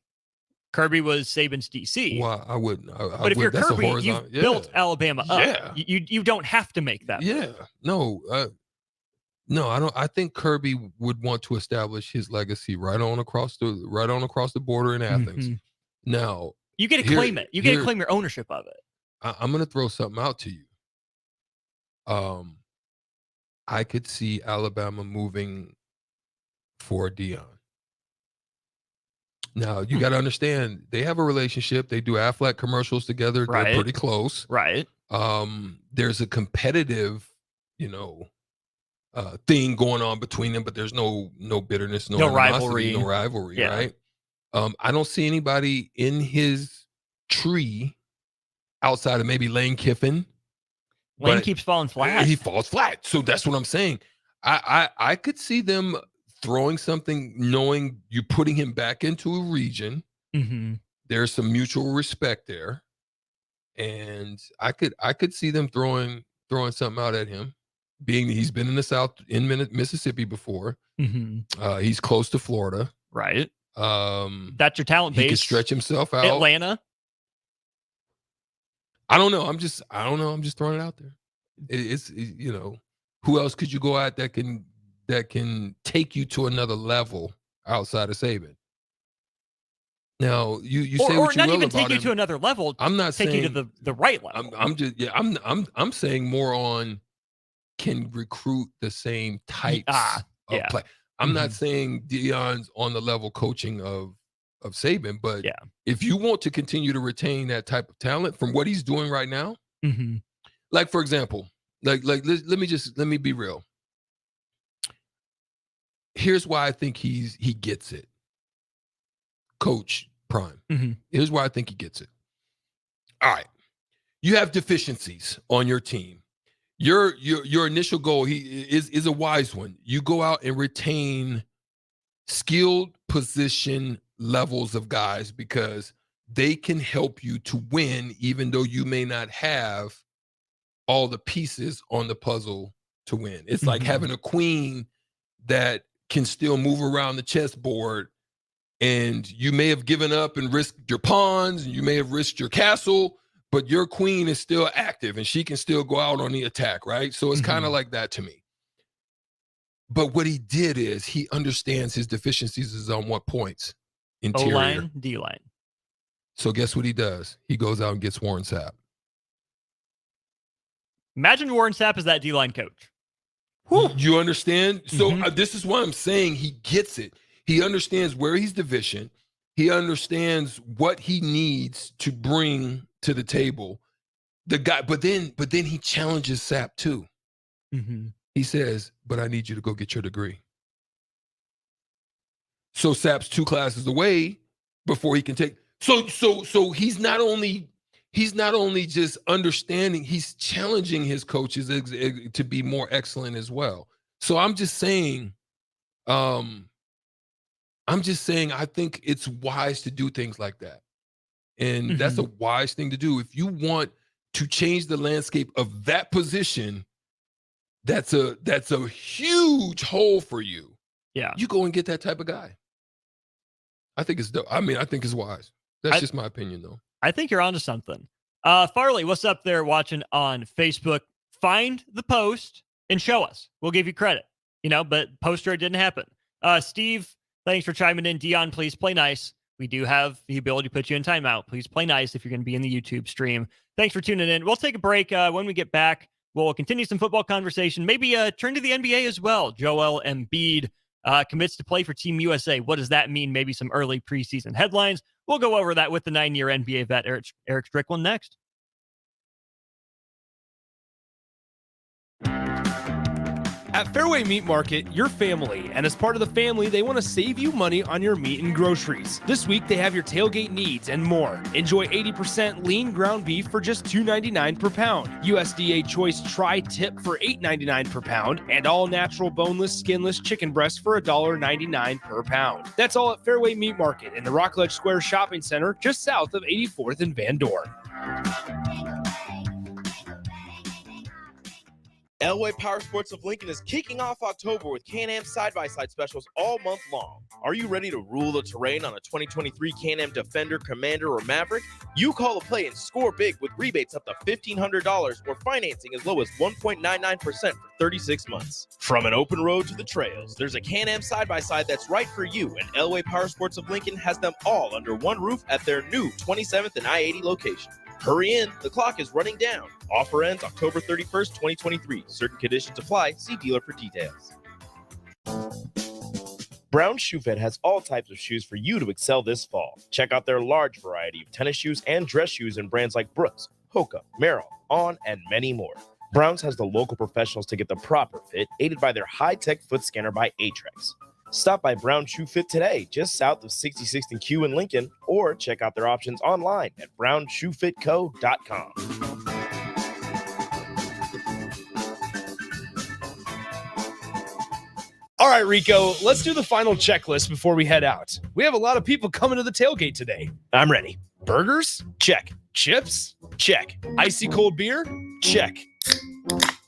Kirby was Saban's DC. Well, I wouldn't. But if you're Kirby, you've built Alabama up. Yeah. You don't have to make that. Yeah. No, I don't. I think Kirby would want to establish his legacy right on across the border in Athens. Mm-hmm. Now you get to claim it. You get to claim your ownership of it. I'm going to throw something out to you. I could see Alabama moving for Dion. Now, you got to understand, they have a relationship. They do Aflac commercials together. Right. They're pretty close. Right. There's a competitive, thing going on between them, but there's no bitterness, no rivalry. No rivalry, Yeah. right? I don't see anybody in his tree outside of maybe Lane Kiffin. Lane keeps falling flat. He falls flat. So that's what I'm saying. I could see them throwing something, knowing you're putting him back into a region. Mm-hmm. There's some mutual respect there, and I could see them throwing something out at him. Being that he's been in the South, in Mississippi before, he's close to Florida, right? That's your talent base. He can stretch himself out. Atlanta. I don't know. I'm just throwing it out there. It's who else could you go at that can take you to another level outside of Saban? Now you say or what you not will even about take you him. to another level. I'm not take saying you to the right level. I'm saying more on, can recruit the same types of yeah. play. I'm not saying Deion's on the level coaching of Saban, but if you want to continue to retain that type of talent from what he's doing right now, like for example, let me be real. Here's why I think he gets it. Coach Prime. Here's why I think he gets it. All right. You have deficiencies on your team. Your initial goal is a wise one. You go out and retain skilled position levels of guys because they can help you to win, even though you may not have all the pieces on the puzzle to win. It's like having a queen that can still move around the chessboard, and you may have given up and risked your pawns, and you may have risked your castle, but your queen is still active and she can still go out on the attack, right? So it's kind of like that to me. But what he did is he understands his deficiencies is on what points? Interior. O-line, D-line. So guess what he does? He goes out and gets Warren Sapp. Imagine Warren Sapp as that D-line coach. You understand? So this is why I'm saying he gets it. He understands where he's deficient. He understands what he needs to bring to the table. The guy, but then he challenges Sapp too. He says, "But I need you to go get your degree." So Sapp's 2 classes away before he can take. So he's not only just understanding, he's challenging his coaches to be more excellent as well. So I'm just saying, I think it's wise to do things like that. And that's a wise thing to do. If you want to change the landscape of that position, that's a huge hole for you. Yeah. You go and get that type of guy. I think it's I think it's wise. That's just my opinion, though. I think you're onto something. Farley, what's up there watching on Facebook? Find the post and show us. We'll give you credit. But poster, it didn't happen. Steve, thanks for chiming in. Deion, please play nice. We do have the ability to put you in timeout. Please play nice if you're going to be in the YouTube stream. Thanks for tuning in. We'll take a break. When we get back, we'll continue some football conversation. Maybe turn to the NBA as well. Joel Embiid commits to play for Team USA. What does that mean? Maybe some early preseason headlines. We'll go over that with the 9-year NBA vet, Eric Strickland, next. At Fairway Meat Market, you're family, and as part of the family, they want to save you money on your meat and groceries. This week, they have your tailgate needs and more. Enjoy 80% lean ground beef for just $2.99 per pound, USDA Choice Tri-Tip for $8.99 per pound, and all-natural boneless, skinless chicken breast for $1.99 per pound. That's all at Fairway Meat Market in the Rockledge Square Shopping Center, just south of 84th and Van Dorn. Elway Power Sports of Lincoln is kicking off October with Can-Am side-by-side specials all month long. Are you ready to rule the terrain on a 2023 Can-Am Defender, Commander, or Maverick? You call the play and score big with rebates up to $1,500 or financing as low as 1.99% for 36 months. From an open road to the trails, there's a Can-Am side-by-side that's right for you, and Elway Power Sports of Lincoln has them all under one roof at their new 27th and I-80 location. Hurry in, the clock is running down. Offer ends October 31st, 2023. Certain conditions apply. See dealer for details. Brown Shoe Fit has all types of shoes for you to excel this fall. Check out their large variety of tennis shoes and dress shoes in brands like Brooks, Hoka, Merrell, On, and many more. Browns has the local professionals to get the proper fit, aided by their high-tech foot scanner by Atrex. Stop by Brown Shoe Fit today, just south of 66th and Q in Lincoln, or check out their options online at brownshoefitco.com. All right, Rico, let's do the final checklist before we head out. We have a lot of people coming to the tailgate today. I'm ready. Burgers? Check. Chips? Check. Icy cold beer? Check.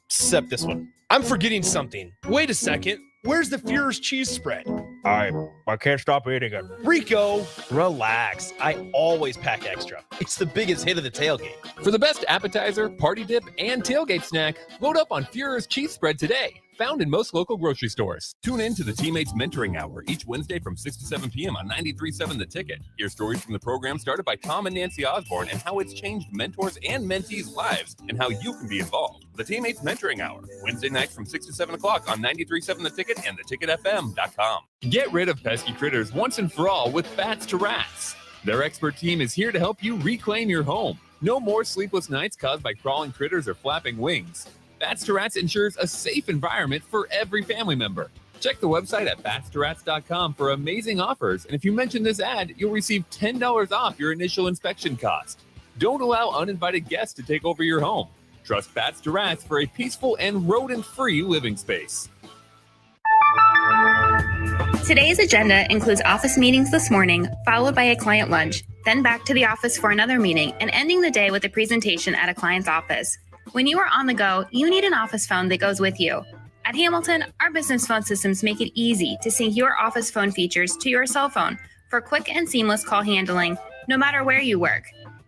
Except this one. I'm forgetting something. Wait a second. Where's the Führer's cheese spread? I can't stop eating it. Rico, Relax. I always pack extra. It's the biggest hit of the tailgate. For the best appetizer, party dip, and tailgate snack, load up on Führer's cheese spread today. Found in most local grocery stores. Tune in to the Teammates Mentoring Hour each Wednesday from 6 to 7 p.m. on 93.7 The Ticket. Hear stories from the program started by Tom and Nancy Osborne and how it's changed mentors and mentees' lives and how you can be involved. The Teammates Mentoring Hour, Wednesday nights from 6 to 7 o'clock on 93.7 The Ticket and theticketfm.com. Get rid of pesky critters once and for all with Bats to Rats. Their expert team is here to help you reclaim your home. No more sleepless nights caused by crawling critters or flapping wings. Bats to Rats ensures a safe environment for every family member. Check the website at batstorats.com for amazing offers, and if you mention this ad, you'll receive $10 off your initial inspection cost. Don't allow uninvited guests to take over your home. Trust Bats to Rats for a peaceful and rodent-free living space. Today's agenda includes office meetings this morning, followed by a client lunch, then back to the office for another meeting, and ending the day with a presentation at a client's office. When you are on the go, you need an office phone that goes with you. At Hamilton, our business phone systems make it easy to sync your office phone features to your cell phone for quick and seamless call handling, no matter where you work.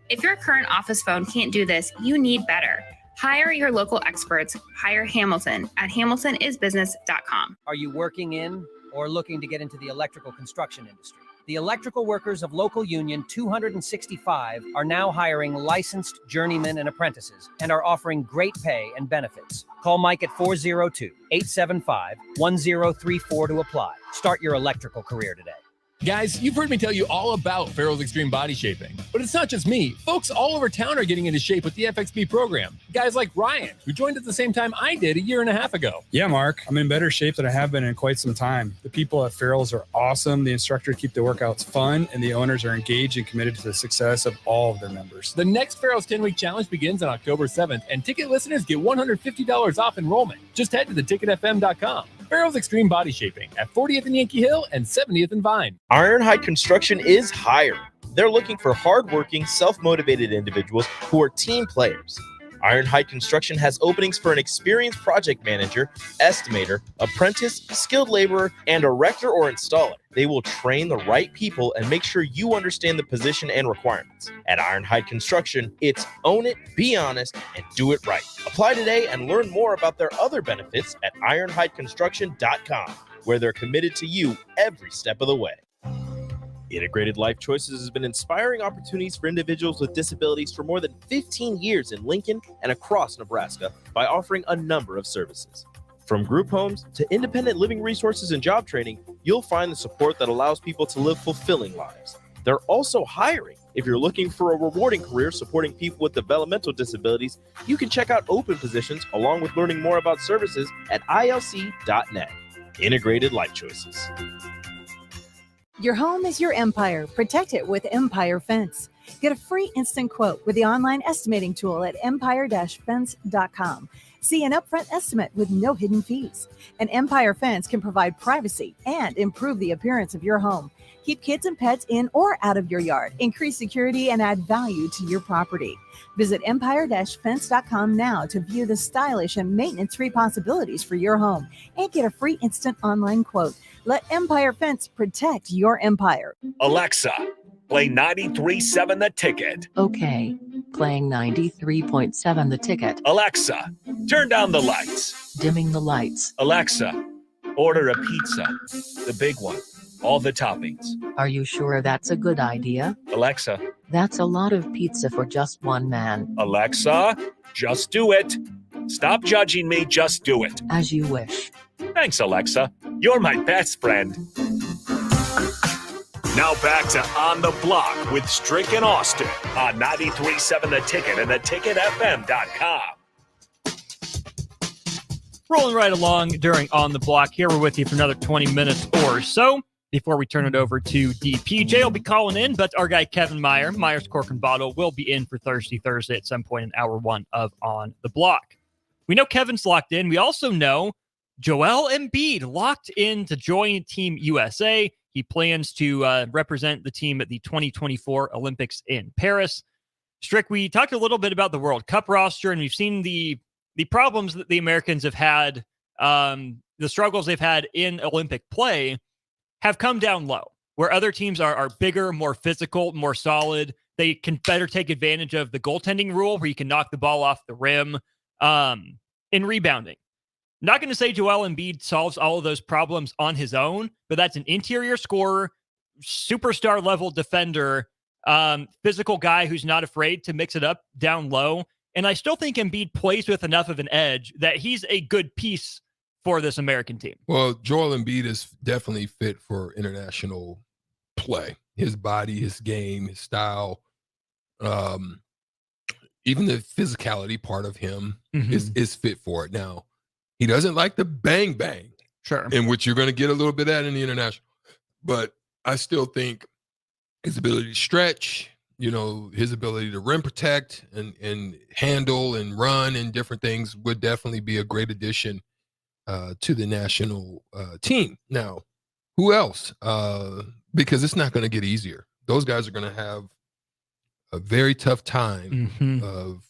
If your current office phone can't do this, you need better. Hire your local experts. Hire Hamilton at hamiltonisbusiness.com. Are you working in or looking to get into the electrical construction industry? The electrical workers of Local Union 265 are now hiring licensed journeymen and apprentices and are offering great pay and benefits. Call Mike at 402-875-1034 to apply. Start your electrical career today. Guys, you've heard me tell you all about Farrell's Extreme Body Shaping. But it's not just me. Folks all over town are getting into shape with the FXB program. Guys like Ryan, who joined at the same time I did a year and a half ago. Yeah, Mark, I'm in better shape than I have been in quite some time. The people at Farrell's are awesome. The instructors keep the workouts fun, and the owners are engaged and committed to the success of all of their members. The next Farrell's 10-week challenge begins on October 7th, and ticket listeners get $150 off enrollment. Just head to theticketfm.com. Farrell's Extreme Body Shaping at 40th and Yankee Hill and 70th and Vine. Ironhide Construction is hiring. They're looking for hardworking, self-motivated individuals who are team players. Ironhide Construction has openings for an experienced project manager, estimator, apprentice, skilled laborer, and erector or installer. They will train the right people and make sure you understand the position and requirements. At Ironhide Construction, it's own it, be honest, and do it right. Apply today and learn more about their other benefits at ironhideconstruction.com, where they're committed to you every step of the way. Integrated Life Choices has been inspiring opportunities for individuals with disabilities for more than 15 years in Lincoln and across Nebraska by offering a number of services. From group homes to independent living resources and job training, you'll find the support that allows people to live fulfilling lives. They're also hiring. If you're looking for a rewarding career supporting people with developmental disabilities, you can check out open positions along with learning more about services at ilc.net. Integrated Life Choices. Your home is your empire. Protect it with Empire Fence. Get a free instant quote with the online estimating tool at empire-fence.com. See an upfront estimate with no hidden fees. An Empire Fence can provide privacy and improve the appearance of your home. Keep kids and pets in or out of your yard. Increase security and add value to your property. Visit empire-fence.com now to view the stylish and maintenance-free possibilities for your home and get a free instant online quote. Let Empire Fence protect your empire. Alexa, play 93.7 The Ticket. Okay, playing 93.7 The Ticket. Alexa, turn down the lights. Dimming the lights. Alexa, order a pizza. The big one. All the toppings. Are you sure that's a good idea? Alexa. That's a lot of pizza for just one man. Alexa, just do it. Stop judging me, just do it. As you wish. Thanks, Alexa. You're my best friend. Now back to On the Block with Strick and Austin on 93.7 The Ticket and theticketfm.com. Rolling right along during On the Block. Here we're with you for another 20 minutes or so before we turn it over to DP. Jay will be calling in, but our guy Kevin Myers Cork and Bottle, will be in for Thursday at some point in hour one of On the Block. We know Kevin's locked in. We also know Joel Embiid locked in to join Team USA. He plans to represent the team at the 2024 Olympics in Paris. Strick, we talked a little bit about the World Cup roster, and we've seen the problems that the Americans have had, the struggles they've had in Olympic play have come down low, where other teams are bigger, more physical, more solid. They can better take advantage of the goaltending rule, where you can knock the ball off the rim in rebounding. Not going to say Joel Embiid solves all of those problems on his own, but that's an interior scorer, superstar level defender, physical guy who's not afraid to mix it up down low And I still think Embiid plays with enough of an edge that he's a good piece for this American team. Well, Joel Embiid is definitely fit for international play. His body, his game, his style, even the physicality part of him is fit for it. Now, he doesn't like the bang bang, sure, in which you're going to get a little bit of that in the international. But I still think his ability to stretch, his ability to rim protect and handle and run and different things would definitely be a great addition to the national team. Now, who else? Because it's not going to get easier. Those guys are going to have a very tough time of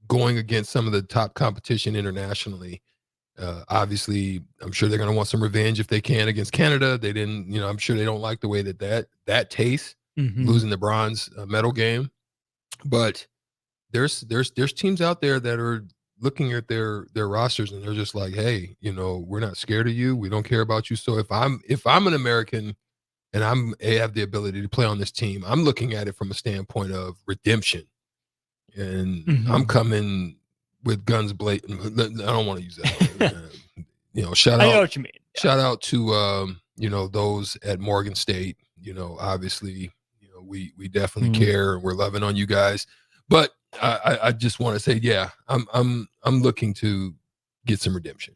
going against some of the top competition internationally. Obviously, I'm sure they're going to want some revenge if they can against Canada. They didn't, I'm sure they don't like the way that tastes, losing the bronze medal game. But there's teams out there that are looking at their rosters and they're just like, hey, we're not scared of you. We don't care about you. So if I'm an American and I have the ability to play on this team, I'm looking at it from a standpoint of redemption. And I'm coming with guns blazing. I don't want to use that word. Shout out. I know what you mean. Yeah. Shout out to those at Morgan State. Obviously, we definitely care and we're loving on you guys. But I just want to say, yeah, I'm looking to get some redemption.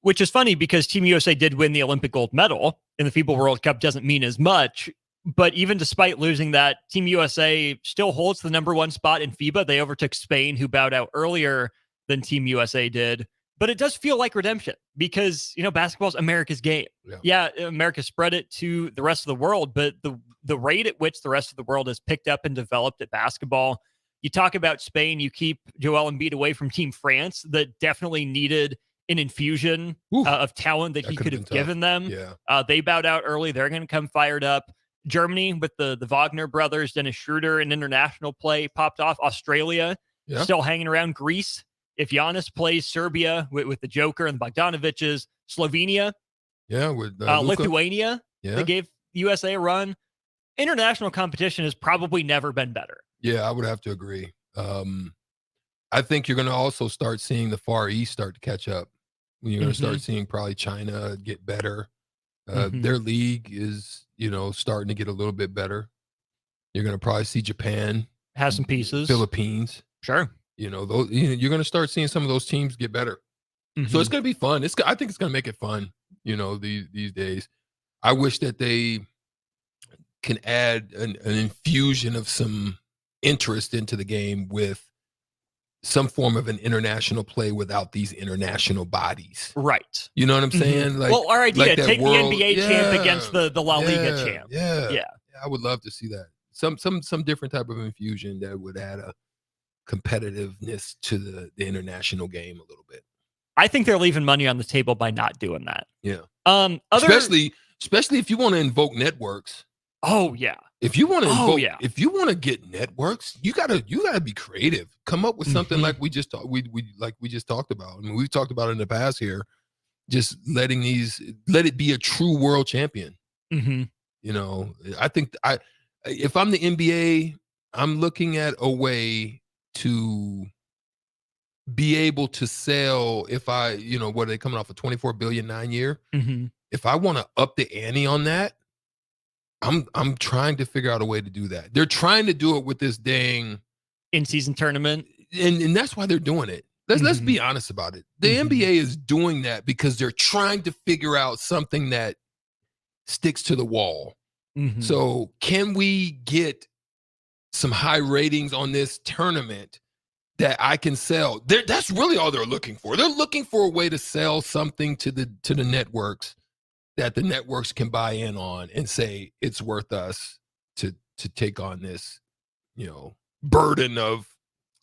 Which is funny because Team USA did win the Olympic gold medal in the FIBA World Cup. Doesn't mean as much, but even despite losing that, Team USA still holds the #1 spot in FIBA. They overtook Spain, who bowed out earlier than Team USA did. But it does feel like redemption because, basketball's America's game. Yeah, America spread it to the rest of the world, but the rate at which the rest of the world has picked up and developed at basketball. You talk about Spain, you keep Joel Embiid away from Team France that definitely needed an infusion of talent that he could have given them. Yeah. They bowed out early. They're going to come fired up. Germany with the Wagner brothers, Dennis Schroeder in international play popped off. Australia still hanging around. Greece, if Giannis plays, Serbia with the Joker and the Bogdanoviches. Slovenia, with Lithuania, yeah. They gave USA a run. International competition has probably never been better. Yeah, I would have to agree. I think you're going to also start seeing the Far East start to catch up. You're going to start seeing probably China get better. Their league is, starting to get a little bit better. You're going to probably see Japan has some pieces. Philippines, sure. Those. You're going to start seeing some of those teams get better. So it's going to be fun. I think it's going to make it fun. These days. I wish that they can add an infusion of some interest into the game with some form of an international play without these international bodies. Right. You know what I'm saying? Well, our idea, take the NBA champ against the La Liga champ. Yeah. I would love to see that. Some different type of infusion that would add a competitiveness to the international game a little bit. I think they're leaving money on the table by not doing that. Yeah. Especially if you want to invoke networks. Oh yeah. If you want to if you want to get networks, you gotta be creative. Come up with something like we just talked about. I mean, we've talked about it in the past here. Just let it be a true world champion. I think if I'm the NBA, I'm looking at a way to be able to sell. If I, what are they coming off a $24 billion 9-year? If I want to up the ante on that, I'm trying to figure out a way to do that. They're trying to do it with this dang in-season tournament, and that's why they're doing it. Let's be honest about it. The NBA is doing that because they're trying to figure out something that sticks to the wall. So can we get some high ratings on this tournament that I can sell? That's really all they're looking for. They're looking for a way to sell something to the networks that the networks can buy in on and say it's worth us to take on this, burden of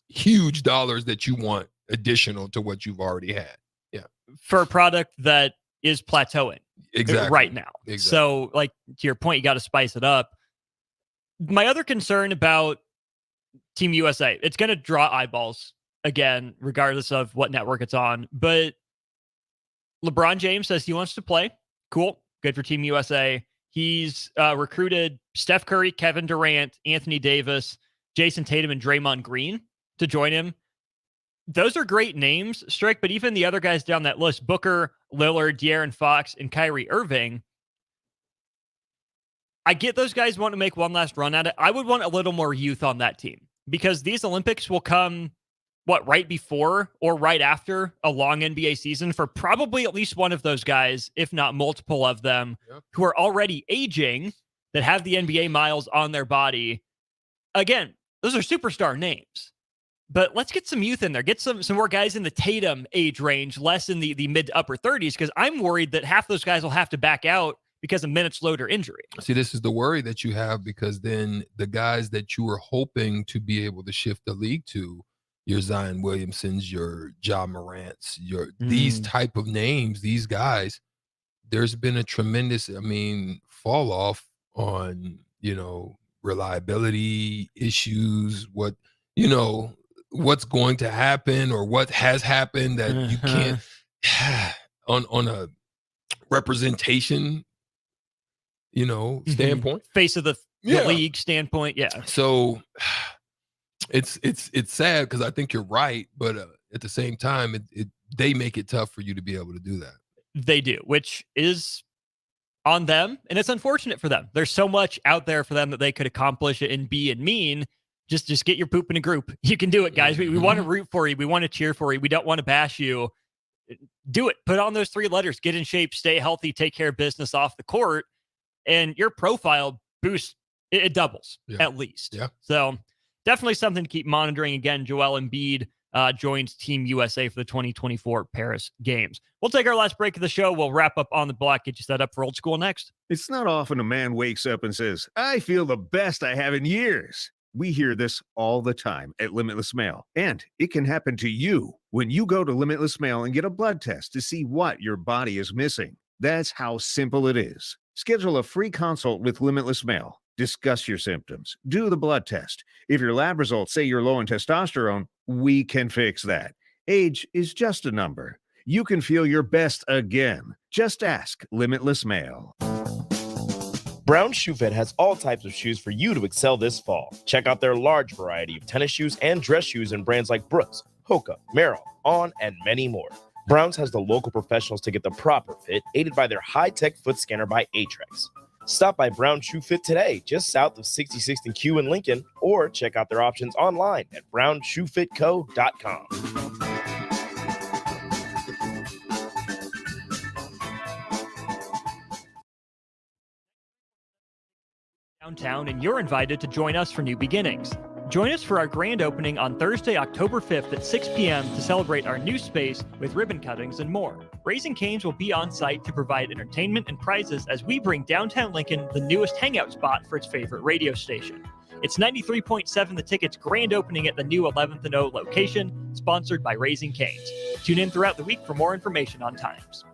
huge dollars that you want additional to what you've already had. Yeah. For a product that is plateauing right now. Exactly. So like to your point, you got to spice it up. My other concern about Team USA, it's going to draw eyeballs again, regardless of what network it's on. But LeBron James says he wants to play. Cool. Good for Team USA. He's recruited Steph Curry, Kevin Durant, Anthony Davis, Jason Tatum, and Draymond Green to join him. those are great names, Strick, but even the other guys down that list, Booker, Lillard, De'Aaron Fox, and Kyrie Irving, I get those guys want to make one last run at it. I would want a little more youth on that team because these Olympics will come, right before or right after a long NBA season for probably at least one of those guys, if not multiple of them, who are already aging, that have the NBA miles on their body. Again, those are superstar names. But let's get some youth in there. Get some more guys in the Tatum age range, less in the mid to upper 30s, because I'm worried that half those guys will have to back out because of minutes load or injury. See, this is the worry that you have, because then the guys that you were hoping to be able to shift the league to, your Zion Williamsons, your Ja Morants, these type of names, these guys, there's been a tremendous, fall off on, reliability issues, what's going to happen or what has happened that you can't on a representation, standpoint, face of the league standpoint. Yeah. So it's sad because I think you're right, but at the same time, they make it tough for you to be able to do that. They do, which is on them, and it's unfortunate for them. There's so much out there for them that they could accomplish and be and mean. Just get your poop in a group. You can do it, guys. We want to root for you. We want to cheer for you. We don't want to bash you. Do it. Put on those 3 letters. Get in shape. Stay healthy. Take care of business off the court. And your profile boosts. It doubles at least. Yeah. So definitely something to keep monitoring. Again, Joel Embiid joins Team USA for the 2024 Paris Games. We'll take our last break of the show. We'll wrap up on the block. Get you set up for Old School next. It's not often a man wakes up and says, I feel the best I have in years. We hear this all the time at Limitless Mail, and it can happen to you when you go to Limitless Mail and get a blood test to see what your body is missing. That's how simple it is. Schedule a free consult with Limitless Mail. Discuss your symptoms. Do the blood test. If your lab results say you're low in testosterone, we can fix that. Age is just a number. You can feel your best again. Just ask Limitless Mail. Brown Shoe Fit has all types of shoes for you to excel this fall. Check out their large variety of tennis shoes and dress shoes in brands like Brooks, Hoka, Merrell, On, and many more. Browns has the local professionals to get the proper fit, aided by their high-tech foot scanner by Aetrex. Stop by Brown Shoe Fit today, just south of 66th and Q in Lincoln, or check out their options online at brownshoefitco.com. Downtown, and you're invited to join us for New Beginnings. Join us for our grand opening on Thursday, October 5th at 6 p.m. to celebrate our new space with ribbon cuttings and more. Raising Cane's will be on site to provide entertainment and prizes as we bring downtown Lincoln the newest hangout spot for its favorite radio station. It's 93.7 The Ticket's grand opening at the new 11th and O location, sponsored by Raising Cane's. Tune in throughout the week for more information on times.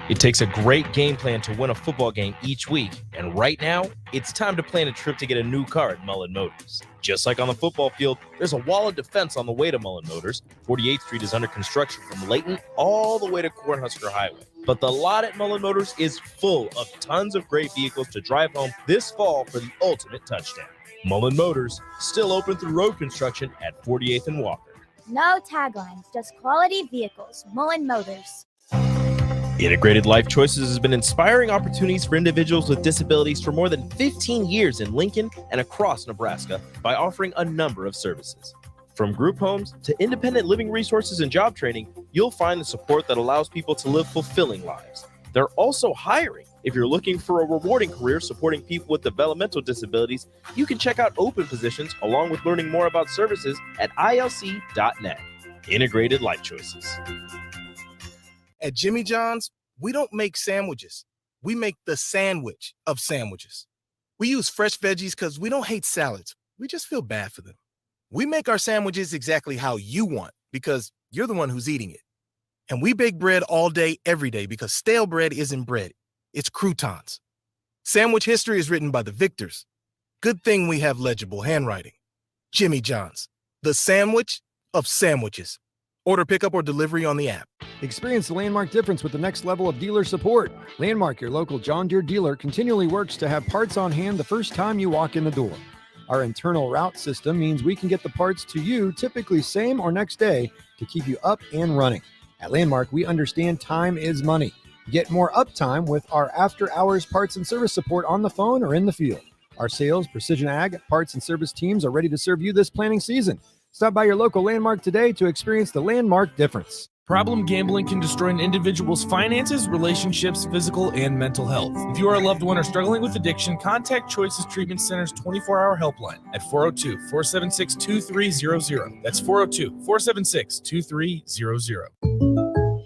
It takes a great game plan to win a football game each week, and right now, it's time to plan a trip to get a new car at Mullen Motors. Just like on the football field, there's a wall of defense on the way to Mullen Motors. 48th Street is under construction from Layton all the way to Cornhusker Highway. But the lot at Mullen Motors is full of tons of great vehicles to drive home this fall for the ultimate touchdown. Mullen Motors, still open through road construction at 48th and Walker. No taglines, just quality vehicles. Mullen Motors. Integrated Life Choices has been inspiring opportunities for individuals with disabilities for more than 15 years in Lincoln and across Nebraska by offering a number of services. From group homes to independent living resources and job training, you'll find the support that allows people to live fulfilling lives. They're also hiring. If you're looking for a rewarding career supporting people with developmental disabilities, you can check out open positions along with learning more about services at ilc.net. Integrated Life Choices. At Jimmy John's, we don't make sandwiches. We make the sandwich of sandwiches. We use fresh veggies because we don't hate salads. We just feel bad for them. We make our sandwiches exactly how you want because you're the one who's eating it. And we bake bread all day, every day because stale bread isn't bread. It's croutons. Sandwich history is written by the victors. Good thing we have legible handwriting. Jimmy John's, the sandwich of sandwiches. Order pickup or delivery on the app. Experience the Landmark difference with the next level of dealer support. Landmark, your local John Deere dealer, continually works to have parts on hand the first time you walk in the door. Our internal route system means we can get the parts to you typically same or next day to keep you up and running. At Landmark, we understand time is money. Get more uptime with our after-hours parts and service support on the phone or in the field. Our sales, precision ag, parts, and service teams are ready to serve you this planning season. Stop by your local Landmark today to experience the Landmark difference. Problem gambling can destroy an individual's finances, relationships, physical, and mental health. If you are a loved one or struggling with addiction, contact Choices Treatment Center's 24-hour helpline at 402-476-2300. That's 402-476-2300.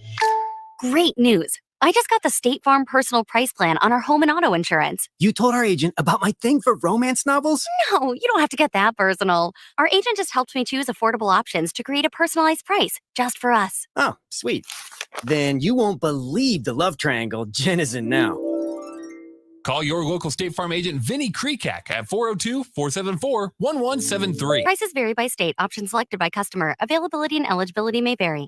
Great news. I just got the State Farm personal price plan on our home and auto insurance. You told our agent about my thing for romance novels? No, you don't have to get that personal. Our agent just helped me choose affordable options to create a personalized price just for us. Oh, sweet. Then you won't believe the love triangle Jen is in now. Call your local State Farm agent Vinny Krekak at 402-474-1173. Prices vary by state. Options selected by customer. Availability and eligibility may vary.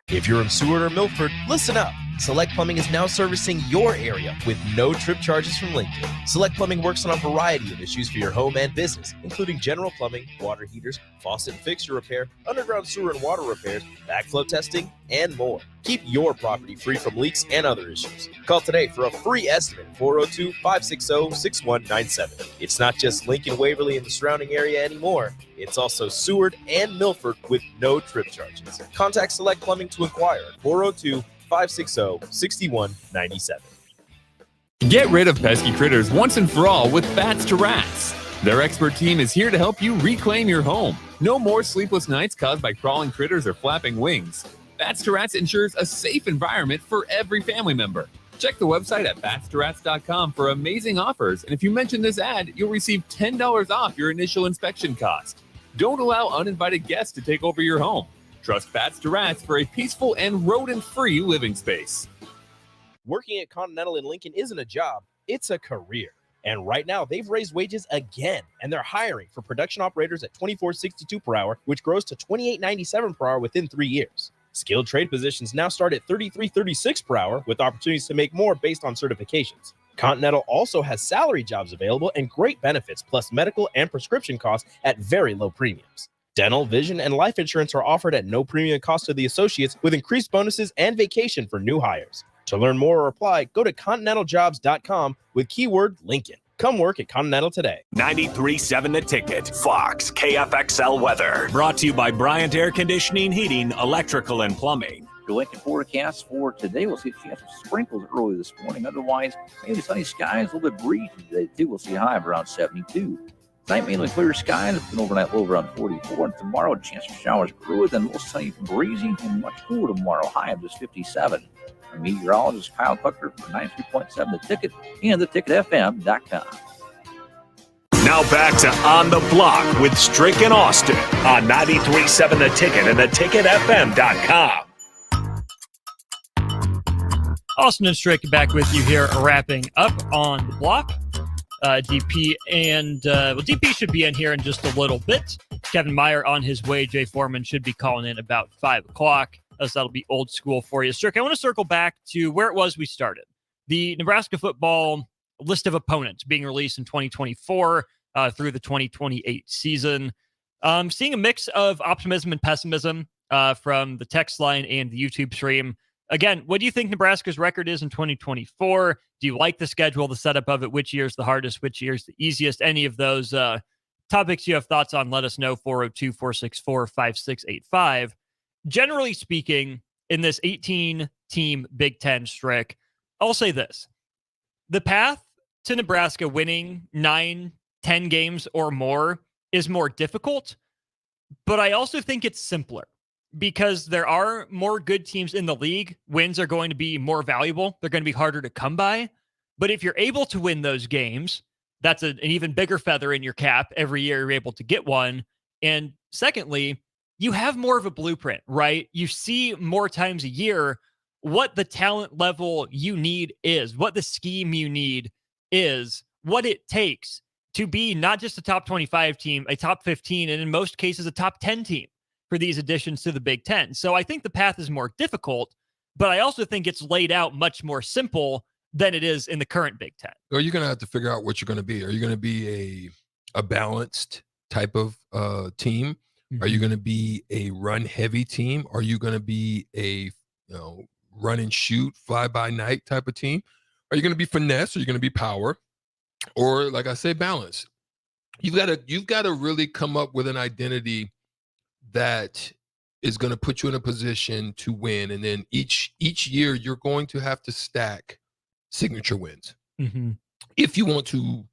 If you're in Seward or Milford, listen up. Select Plumbing is now servicing your area with no trip charges from Lincoln. Select Plumbing works on a variety of issues for your home and business, including general plumbing, water heaters, faucet and fixture repair, underground sewer and water repairs, backflow testing, and more. Keep your property free from leaks and other issues. Call today for a free estimate, 402-560-6197. It's not just Lincoln, Waverly, and the surrounding area anymore. It's also Seward and Milford with no trip charges. Contact Select Plumbing to inquire at 402-560-6197. Get rid of pesky critters once and for all with Bats to Rats. Their expert team is here to help you reclaim your home. No more sleepless nights caused by crawling critters or flapping wings. Bats to Rats ensures a safe environment for every family member. Check the website at batstoRats.com for amazing offers, and if you mention this ad, you'll receive $10 off your initial inspection cost. Don't allow uninvited guests to take over your home. Trust Bats to Rats for a peaceful and rodent-free living space. Working at Continental in Lincoln isn't a job, it's a career. And right now, they've raised wages again, and they're hiring for production operators at $24.62 per hour, which grows to $28.97 per hour within 3 years. Skilled trade positions now start at $33.36 per hour, with opportunities to make more based on certifications. Continental also has salary jobs available and great benefits, plus medical and prescription costs at very low premiums. Dental, vision, and life insurance are offered at no premium cost to the associates, with increased bonuses and vacation for new hires. To learn more or apply, go to continentaljobs.com with keyword Lincoln. Come work at Continental today. 93.7 The Ticket, Fox, KFXL weather. Brought to you by Bryant Air Conditioning, Heating, Electrical, and Plumbing. The Lincoln forecast for today, we'll see a chance of sprinkles early this morning. Otherwise, mainly sunny skies, a little bit breezy today, too. We'll see a high of around 72. Tonight, mainly clear skies, an overnight low around 44. And tomorrow, a chance of showers early, then a little sunny, breezy, and much cooler tomorrow, high of just 57. I'm meteorologist Kyle Tucker for 93.7 The Ticket and theticketfm.com. Now back to On the Block with Strick and Austin on 93.7 The Ticket and theticketfm.com. Austin and Strick back with you here, wrapping up On the Block. DP and DP should be in here in just a little bit. Kevin Meyer on his way. Jay Foreman should be calling in about 5 o'clock. So that'll be old school for you. Strick, I want to circle back to where it was we started. The Nebraska football list of opponents being released in 2024 through the 2028 season. Seeing a mix of optimism and pessimism from the text line and the YouTube stream. Again, what do you think Nebraska's record is in 2024? Do you like the schedule, the setup of it? Which year's the hardest? Which year's the easiest? Any of those topics you have thoughts on, let us know. 402-464-5685. Generally speaking, in this 18-team Big Ten, Strick, I'll say this. The path to Nebraska winning 9-10 games or more is more difficult, but I also think it's simpler because there are more good teams in the league. Wins are going to be more valuable. They're going to be harder to come by. But if you're able to win those games, that's an even bigger feather in your cap. Every year you're able to get one. And secondly, you have more of a blueprint, right? You see more times a year what the talent level you need is, what the scheme you need is, what it takes to be not just a top 25 team, a top 15, and in most cases, a top 10 team for these additions to the Big Ten. So I think the path is more difficult, but I also think it's laid out much more simple than it is in the current Big Ten. Or you're going to have to figure out what you're going to be. Are you going to be a balanced type of team? Mm-hmm. Are you going to be a run-heavy team? Are you going to be a run and shoot, fly-by-night type of team? Are you going to be finesse? Are you going to be power? Or, like I say, balance? You've got to really come up with an identity that is going to put you in a position to win. And then each year you're going to have to stack signature wins if you want to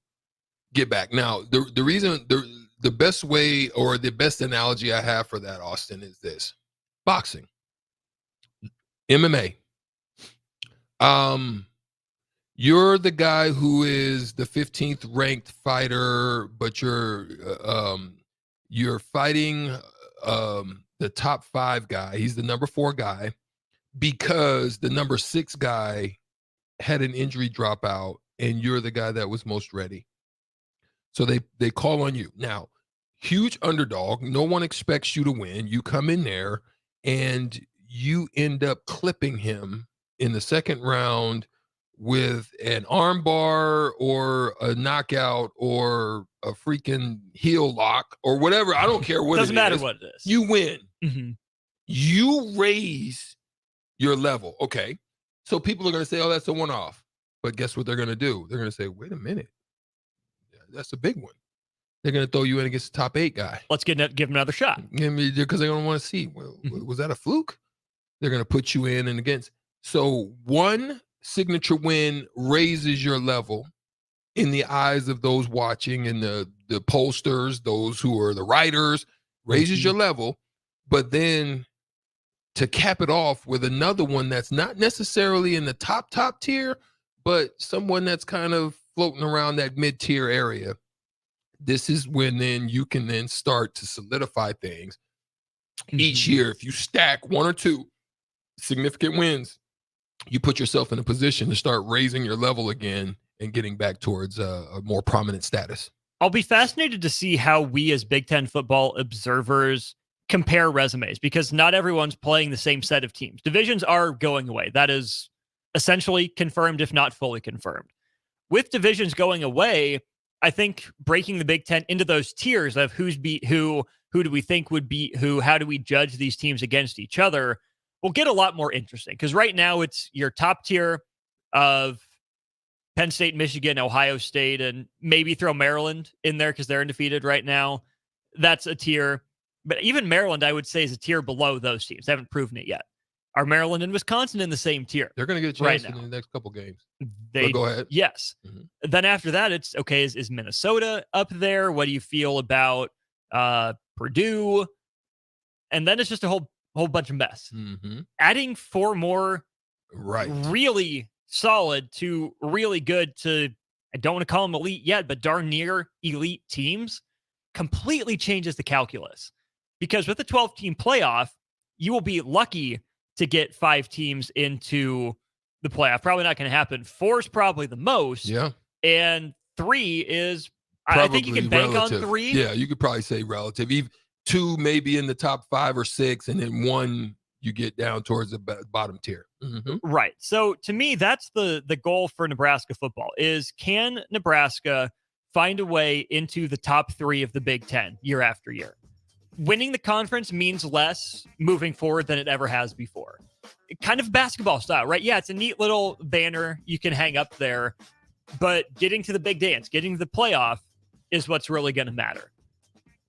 get back. Now, the reason, the best way or the best analogy I have for that, Austin, is this: boxing, MMA. You're the guy who is the 15th ranked fighter, but you're fighting the top 5 guy. He's the number 4 guy because the number 6 guy had an injury drop out, and you're the guy that was most ready. So they call on you. Now, huge underdog. No one expects you to win. You come in there and you end up clipping him in the second round with an arm bar or a knockout or a freaking heel lock or whatever. I don't care what Doesn't it matter is. what it is. You win. Mm-hmm. You raise your level. Okay. So people are going to say, oh, that's a one-off. But guess what they're going to do? They're going to say, wait a minute. That's a big one. They're going to throw you in against the top 8 guy. Let's give him another shot. Because they're going to want to see, well, was that a fluke? They're going to put you in and against. So one signature win raises your level in the eyes of those watching and the pollsters, those who are the writers, raises your level. But then to cap it off with another one that's not necessarily in the top tier, but someone that's kind of floating around that mid-tier area, this is when then you can then start to solidify things. Each year, if you stack 1 or 2 significant wins, you put yourself in a position to start raising your level again and getting back towards a more prominent status. I'll be fascinated to see how we as Big Ten football observers compare resumes, because not everyone's playing the same set of teams. Divisions are going away. That is essentially confirmed, if not fully confirmed. With divisions going away, I think breaking the Big Ten into those tiers of who's beat who do we think would beat who, how do we judge these teams against each other, will get a lot more interesting. Because right now it's your top tier of Penn State, Michigan, Ohio State, and maybe throw Maryland in there because they're undefeated right now. That's a tier. But even Maryland, I would say, is a tier below those teams. They haven't proven it yet. Are Maryland and Wisconsin in the same tier? They're going to get a chance in the next couple games. Go ahead. Yes. Then after that, it's okay. Is Minnesota up there? What do you feel about Purdue? And then it's just a whole bunch of mess. Adding 4 more really solid to really good to, I don't want to call them elite yet, but darn near elite teams completely changes the calculus. Because with the 12-team playoff, you will be lucky to get 5 teams into the playoff. Probably not going to happen. 4 is probably the most. Yeah. And 3 is, Probably I think you can bank relative. on 3. Yeah, you could probably say relative. Even 2 maybe in the top 5 or 6, and then 1 you get down towards the bottom tier. Right. So to me, that's the goal for Nebraska football is, can Nebraska find a way into the top 3 of the Big Ten year after year? Winning the conference means less moving forward than it ever has before. Kind of basketball style, right? Yeah, it's a neat little banner you can hang up there, but getting to the big dance, getting to the playoff is what's really going to matter.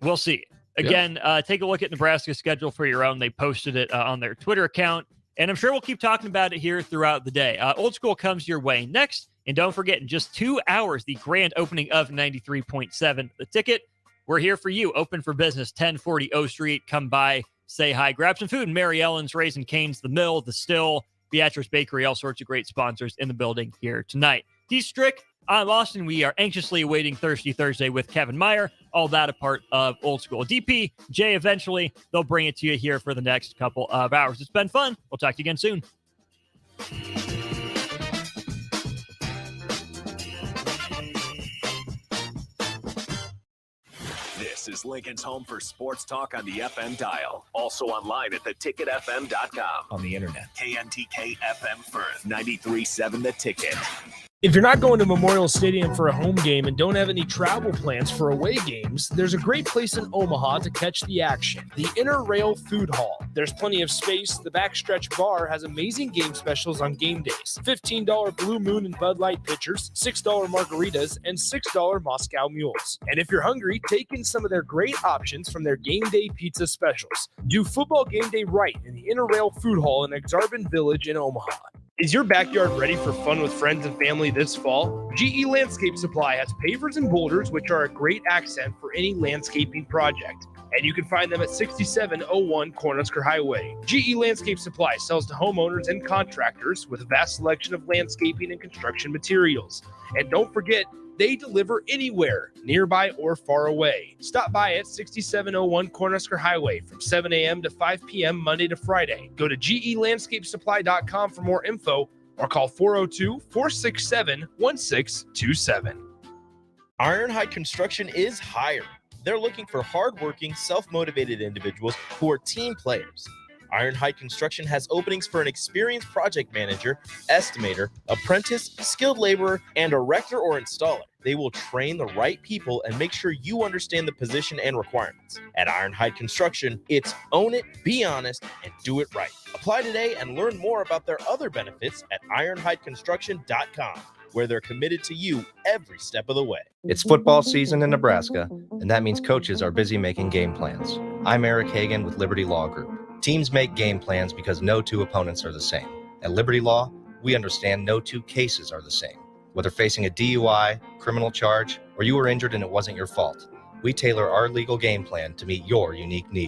We'll see. Again, take a look at Nebraska's schedule for your own. They posted it on their Twitter account, and I'm sure we'll keep talking about it here throughout the day. Old School comes your way next, and don't forget, in just 2 hours, the grand opening of 93.7 The Ticket. We're here for you. Open for business, 1040 O Street. Come by, say hi, grab some food. Mary Ellen's, Raising Cane's, The Mill, The Still, Beatrice Bakery, all sorts of great sponsors in the building here tonight. He's Strick. I'm Austin. We are anxiously awaiting Thirsty Thursday with Kevin Meyer. All that a part of Old School. DP, Jay, eventually, they'll bring it to you here for the next couple of hours. It's been fun. We'll talk to you again soon. This This is Lincoln's home for sports talk on the FM dial. Also online at theticketfm.com. On the internet. KNTK FM Firth, 93.7 The Ticket. If you're not going to Memorial Stadium for a home game and don't have any travel plans for away games, there's a great place in Omaha to catch the action, the Inner Rail Food Hall. There's plenty of space. The Backstretch Bar has amazing game specials on game days. $15 Blue Moon and Bud Light pitchers, $6 margaritas, and $6 Moscow mules. And if you're hungry, take in some of their great options from their game day pizza specials. Do football game day right in the Inner Rail Food Hall in Exarban Village in Omaha. Is your backyard ready for fun with friends and family this fall? GE Landscape Supply has pavers and boulders, which are a great accent for any landscaping project. And you can find them at 6701 Cornhusker Highway. GE Landscape Supply sells to homeowners and contractors with a vast selection of landscaping and construction materials. And don't forget, they deliver anywhere, nearby or far away. Stop by at 6701 Cornhusker Highway from 7 a.m. to 5 p.m. Monday to Friday. Go to gelandscapesupply.com for more info or call 402-467-1627. Ironhide Construction is hiring. They're looking for hardworking, self-motivated individuals who are team players. Ironhide Construction has openings for an experienced project manager, estimator, apprentice, skilled laborer, and erector or installer. They will train the right people and make sure you understand the position and requirements. At Ironhide Construction, it's own it, be honest, and do it right. Apply today and learn more about their other benefits at ironhideconstruction.com, where they're committed to you every step of the way. It's football season in Nebraska, and that means coaches are busy making game plans. I'm Eric Hagan with Liberty Law Group. Teams make game plans because no two opponents are the same. At Liberty Law, we understand no two cases are the same. Whether facing a DUI, criminal charge, or you were injured and it wasn't your fault, we tailor our legal game plan to meet your unique needs.